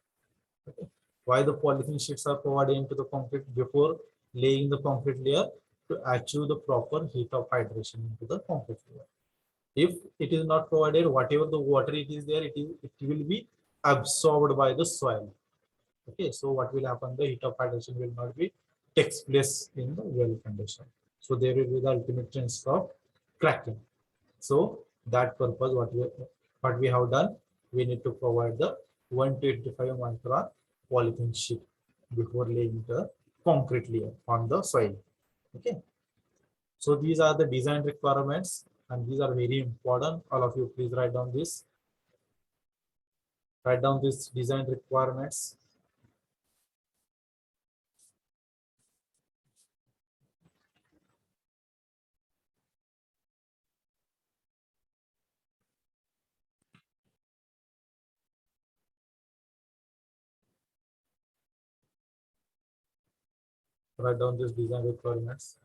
[SPEAKER 1] Okay, why the polythene sheets are provided into the concrete before laying the concrete layer to achieve the proper heat of hydration into the concrete layer. If it is not provided, whatever the water it is there, it will be absorbed by the soil. Okay, so what will happen? The heat of hydration will not be takes place in the well condition. So there will be the ultimate chance of cracking. So that purpose, what we have done, we need to provide the 125 micron polythene sheet before laying the concrete layer on the soil. Okay. So these are the design requirements and these are very important. All of you please write down this. Write down these design requirements. Write down these design requirements.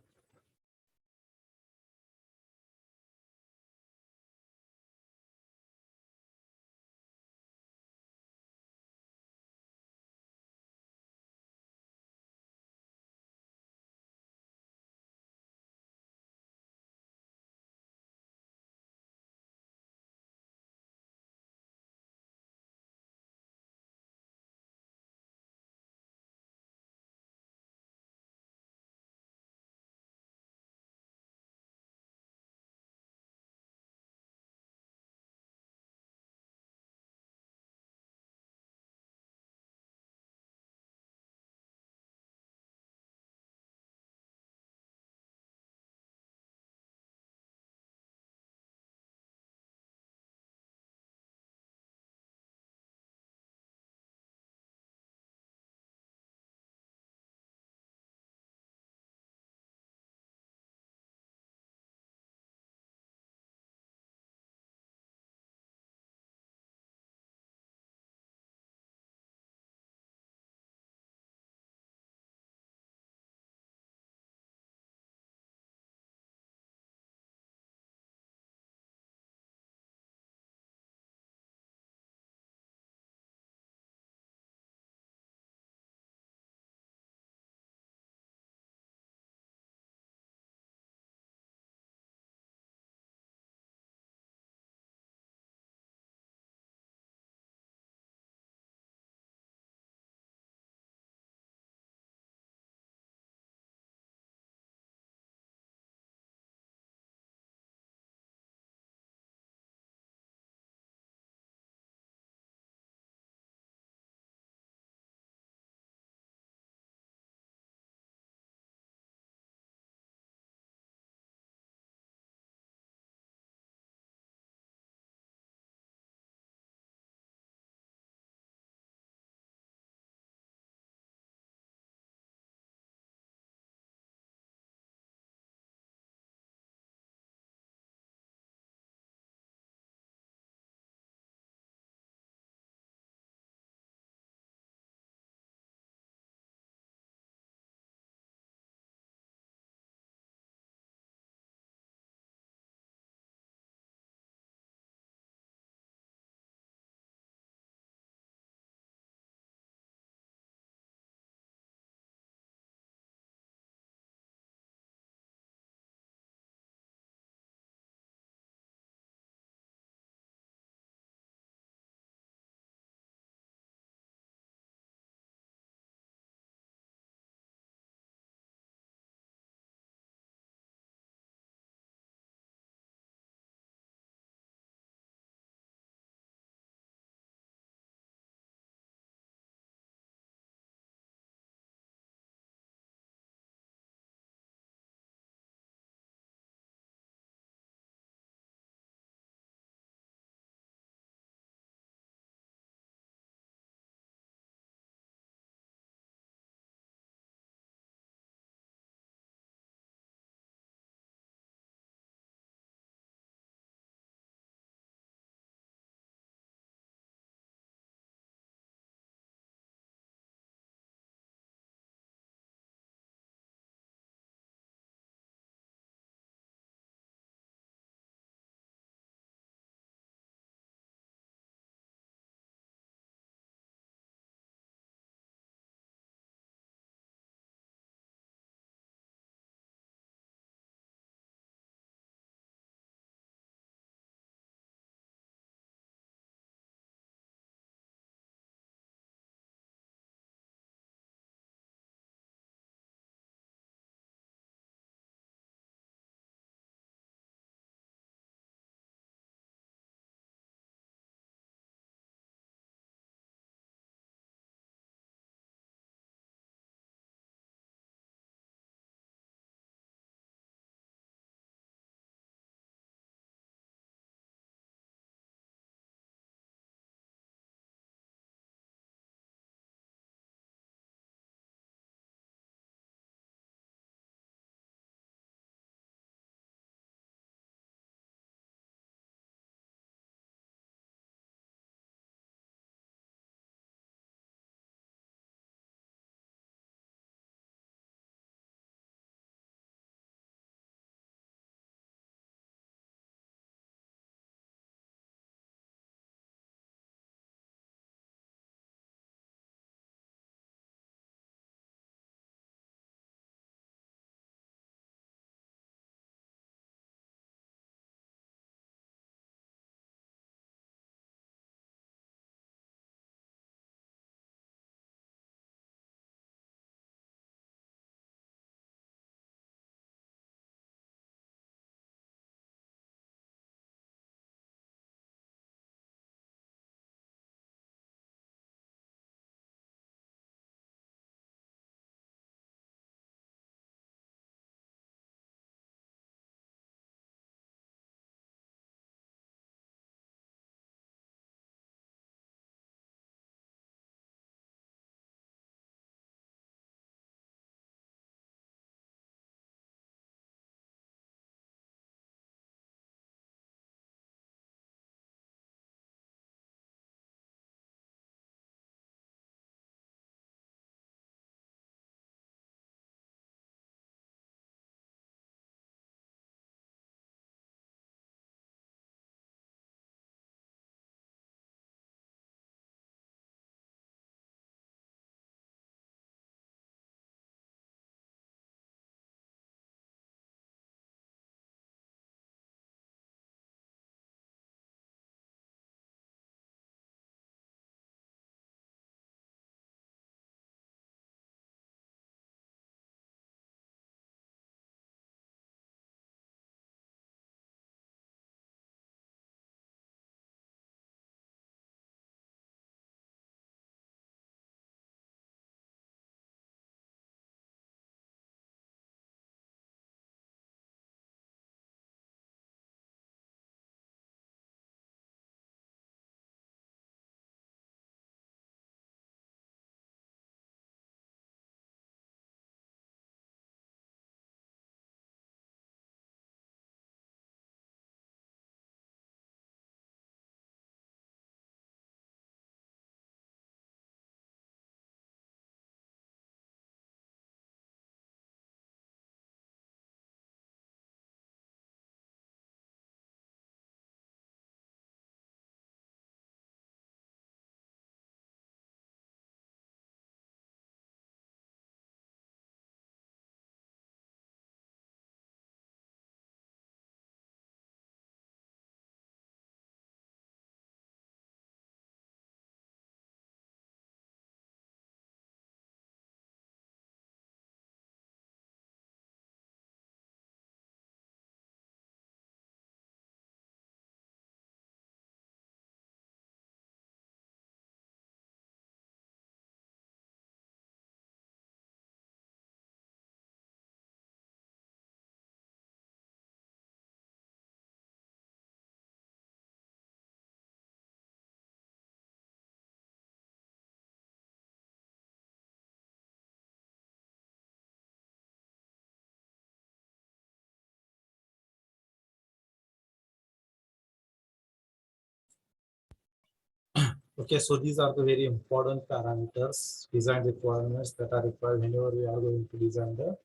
[SPEAKER 1] Okay, so these are the very important parameters, design requirements that are required whenever we are going to design the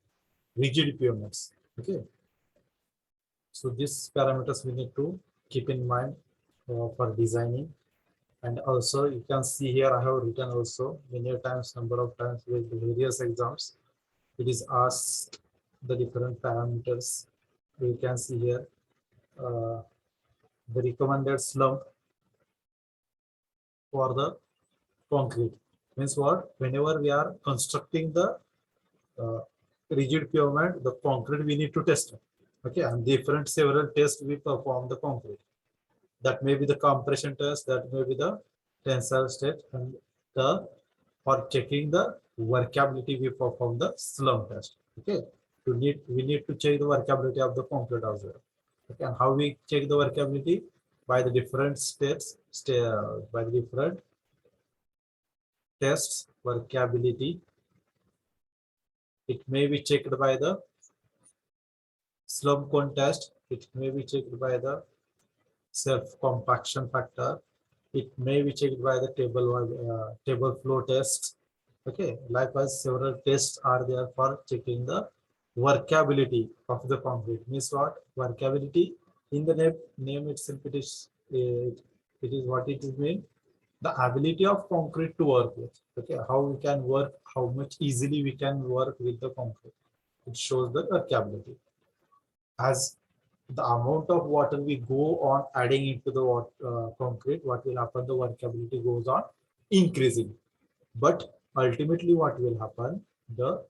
[SPEAKER 1] rigid pavements. Okay, so these parameters we need to keep in mind for designing. And also you can see here I have written also many times, number of times with the various exams. It is asked the different parameters. You can see here uh, the recommended slump for the concrete. Means what? Whenever we are constructing the uh, rigid pavement, the concrete we need to test it. Okay, and different several tests we perform the concrete. That may be the compression test, that may be the tensile state, and the for checking the workability we perform the slump test. Okay, we need to check the workability of the concrete as well. Okay, and how we check the workability? By the different steps, by the different tests workability. It may be checked by the slump cone test. It may be checked by the self compaction factor. It may be checked by the table flow test. Okay, likewise several tests are there for checking the workability of the concrete. Means what? Workability in the name itself, it is what it is mean, the ability of concrete to work with. Okay, how we can work, how much easily we can work with the concrete. It shows the workability. As the amount of water we go on adding into the concrete, what will happen? The workability goes on increasing. But ultimately, what will happen? The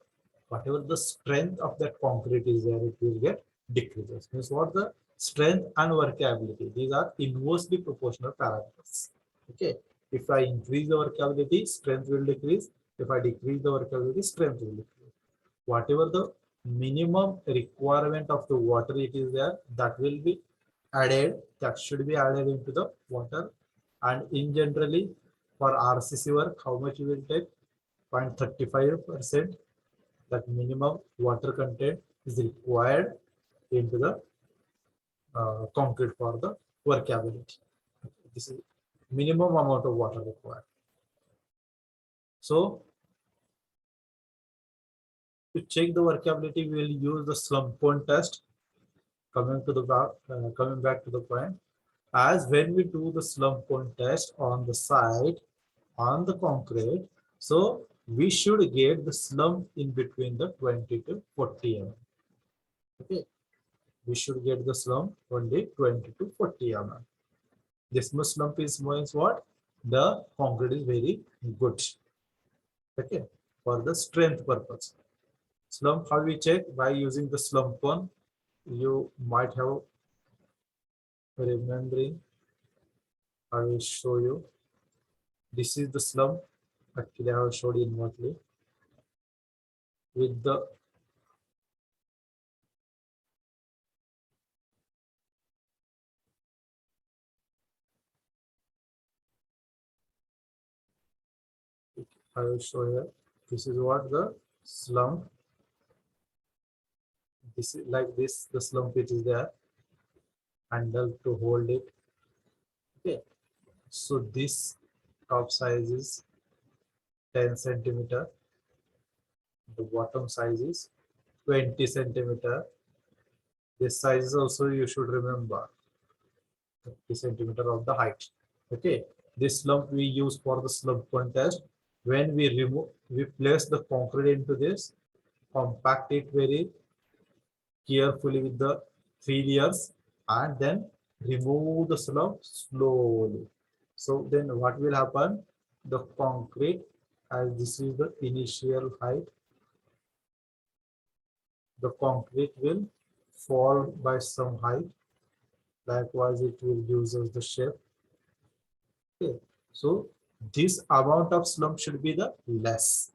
[SPEAKER 1] whatever the strength of that concrete is there, it will get decreases. Means what? The strength and workability, these are inversely proportional parameters. Okay, if I increase the workability, strength will decrease. If I decrease the workability, strength will decrease. Whatever the minimum requirement of the water it is there, that will be added, that should be added into the water. And in generally for RCC work, how much you will take? 0.35%, that minimum water content is required into the concrete for the workability. This is minimum amount of water required. So to check the workability, we will use the slump cone test. Coming back to the point, as when we do the slump cone test on the site on the concrete, so we should get the slump in between the 20 to 40 mm. Okay, we should get the slump only 20 to 40 mm. This much slump is means what? The concrete is very good. Okay, for the strength purpose. Slump, how we check? By using the slump cone. You might have remembering. I will show you. This is the slump. Actually, I have showed inwardly with the I will show here. This is what the slump. This is like this. The slump it is there. Handle to hold it. Okay. So this top size is 10 centimeter. The bottom size is 20 centimeter. This size is also you should remember 30 centimeter of the height. Okay. This slump we use for the slump contest. When we place the concrete into this, compact it very carefully with the 3 layers, and then remove the slump slowly. So then what will happen? The concrete, as this is the initial height, the concrete will fall by some height. Likewise, it will use us the shape. Okay. So this amount of slump should be the less.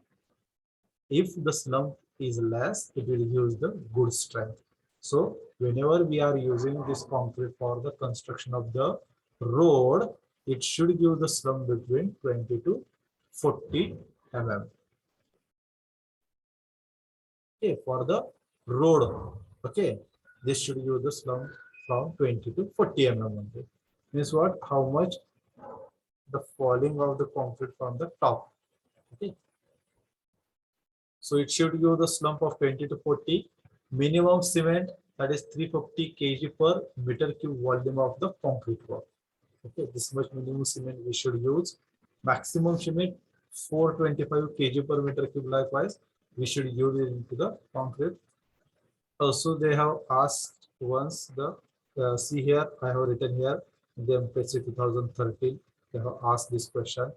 [SPEAKER 1] If the slump is less, it will use the good strength. So whenever we are using this concrete for the construction of the road, it should give the slump between 20 to 40 mm. Okay, for the road. Okay, this should give the slump from 20 to 40 mm only. Means what? How much? the falling of the concrete from the top. Okay. So it should give the slump of 20 to 40. Minimum cement, that is 350 kg per meter cube volume of the concrete work. Okay, this much minimum cement we should use. Maximum cement 425 kg per meter cube. Likewise, we should use it into the concrete. Also, they have asked once the see here, I have written here in the MPSC 2013, they have asked this question.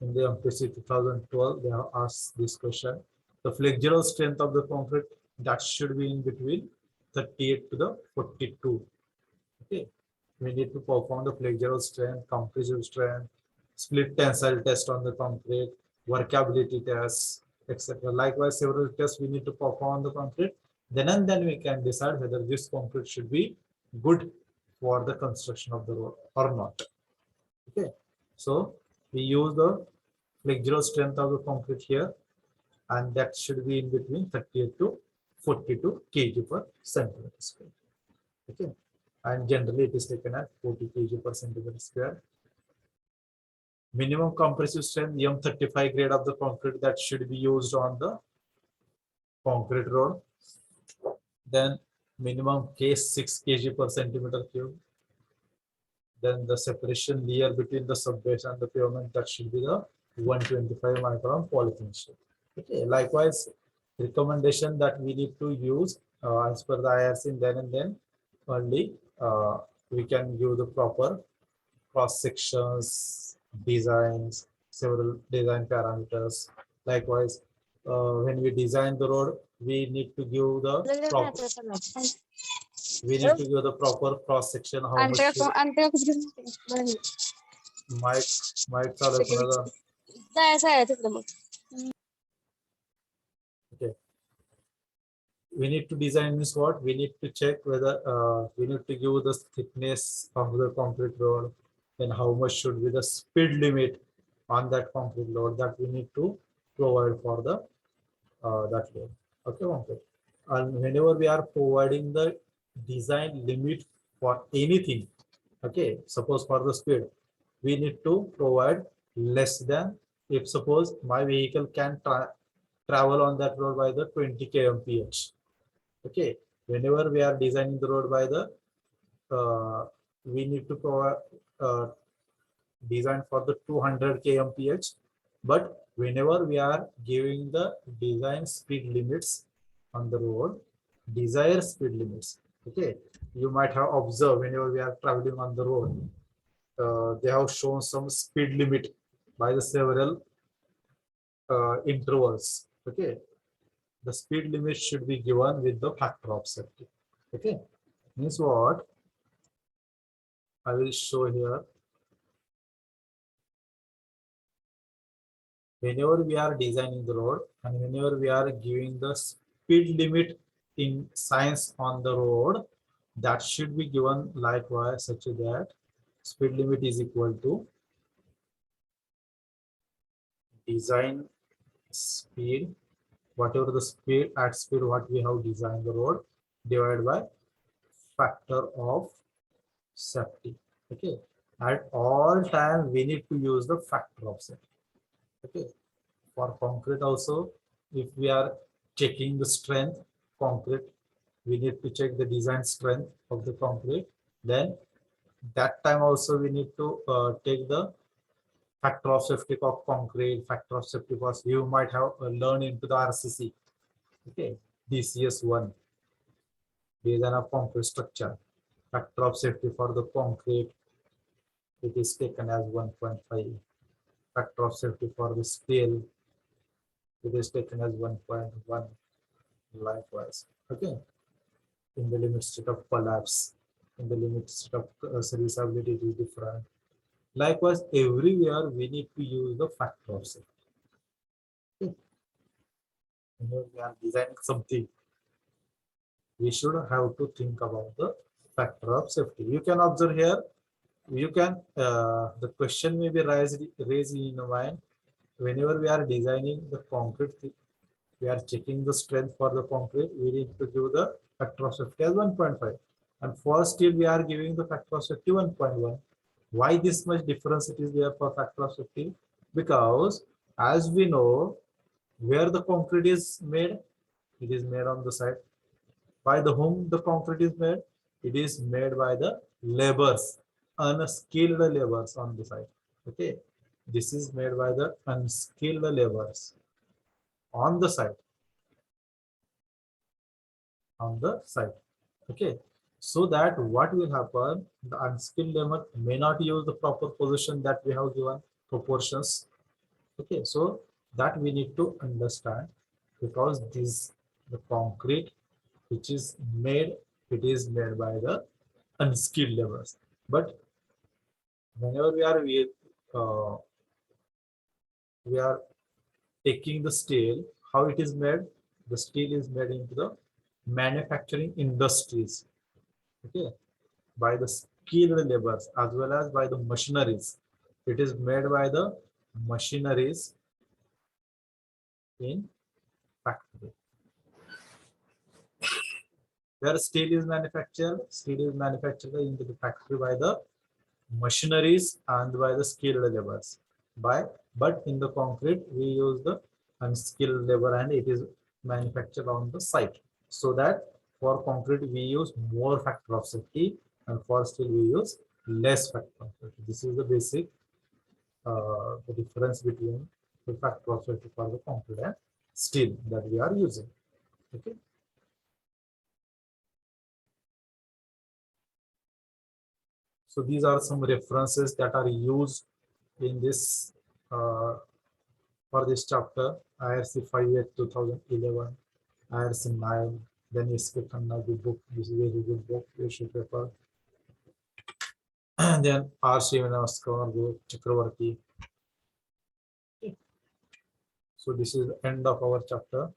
[SPEAKER 1] In the MPSC 2012, they have asked this question. The flexural strength of the concrete, that should be in between 38 to the 42. Okay, we need to perform the flexural strength, compressive strength, split tensile test on the concrete, workability tests, etc. Likewise, several tests we need to perform on the concrete. Then and then we can decide whether this concrete should be good for the construction of the road or not. Okay, so we use the flexural strength of the concrete here, and that should be in between 38 to 42 kg per centimeter square. Okay, and generally it is taken at 40 kg per centimeter square. Minimum compressive strength M35 grade of the concrete that should be used on the concrete road. Then minimum case 6 kg per centimeter cube. Then the separation layer between the subbase and the pavement, that should be the 125 micron polythene sheet. Okay, likewise recommendation that we need to use as per the IRC, then and then only we can give the proper cross sections, designs, several design parameters. Likewise, when we design the road, we need to give the proper cross section. How much mic चालू आहे कोणाचा? Okay. We need to design means what? We need to check whether we need to give the thickness of the concrete road, and how much should be the speed limit on that concrete load that we need to provide for the that load. Okay, and whenever we are providing the design limit for anything, okay, suppose for the speed, we need to provide less than, if suppose my vehicle can travel on that road by the 20 kmph. Okay, whenever we are designing the road by the we need to provide design for the 200 kmph, but whenever we are giving the design speed limits on the road, desired speed limits, okay, you might have observed whenever we are traveling on the road, they have shown some speed limit by the several intervals. Okay, the speed limit should be given with the factor of safety. Okay, means what? I will show here. Whenever we are designing the road and whenever we are giving the speed limit in science on the road, that should be given likewise, such that speed limit is equal to design speed, whatever the speed at speed what we have designed the road, divided by factor of safety. Okay, at all time we need to use the factor of safety. Okay, for concrete also, if we are checking the strength concrete, we need to check the design strength of the concrete. Then that time also we need to take the factor of safety of concrete, factor of safety because you might have learned into the RCC. Okay, DCS1, design of concrete structure. Factor of safety for the concrete, it is taken as 1.5. Factor of safety for the steel, it is taken as 1.1. Likewise, okay, in the limit state of collapse, in the limit state of serviceability, it is different. Likewise, everywhere we need to use the factor of safety. Okay. When we are designing something, we should have to think about the factor of safety. You can observe here, you can the question may be raised in your mind. Whenever we are designing the concrete, we are checking the strength for the concrete, we need to give the factor of safety as 1.5, and for steel we are giving the factor of safety 1.1. Why this much difference it is there for factor of safety? Because as we know, where the concrete is made, it is made on the site. By the whom the concrete is made? It is made by the laborers, unskilled laborers on the site. Okay, this is made by the unskilled laborers on the site. On the site. Okay, so that what will happen? The unskilled labor may not use the proper position that we have given proportions. Okay, so that we need to understand, because this the concrete which is made, it is made by the unskilled laborers. But whenever uh, we are taking the steel, how it is made? The steel is made into the manufacturing industries. Okay, by the skilled laborers as well as by the machineries. It is made by the machineries in factory. Where steel is manufactured into the factory by the machineries and by the skilled laborers. But in the concrete, we use the unskilled labor and it is manufactured on the site. So that for concrete, we use more factor of safety, and for steel, we use less factor of safety. This is the basic the difference between the factor of safety for the concrete and steel that we are using. Okay. So these are some references that are used in this for this chapter. IRC 58 2011, IRC 9, then S.K. Khanna, the book. This is a very good book. You should refer. And then R. Srinivaskar, Chakravarti. Okay. So this is the end of our chapter.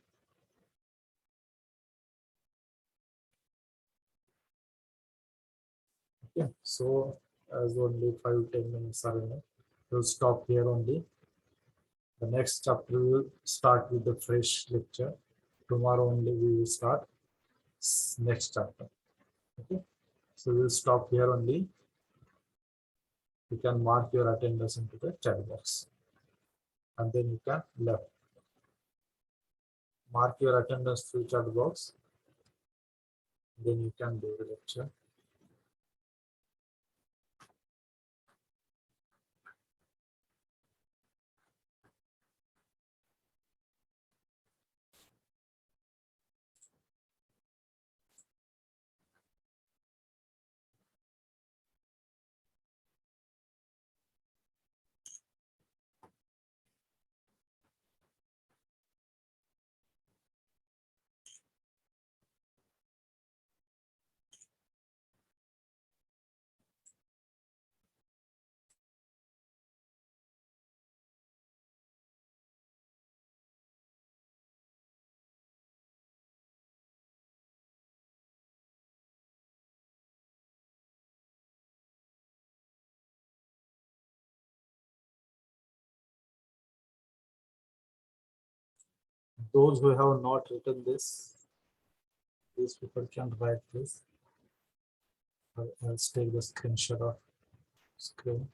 [SPEAKER 1] Okay. So as only 5-10 minutes are in, we'll stop here only. The next chapter will start with the fresh lecture. Tomorrow only we will start next chapter. Okay, so we'll stop here only. You can mark your attendance into the chat box, and then you can left. Mark your attendance through chat box. Then you can do the lecture. Those who have not written this, these people can write this. I'll take the screenshot of screen.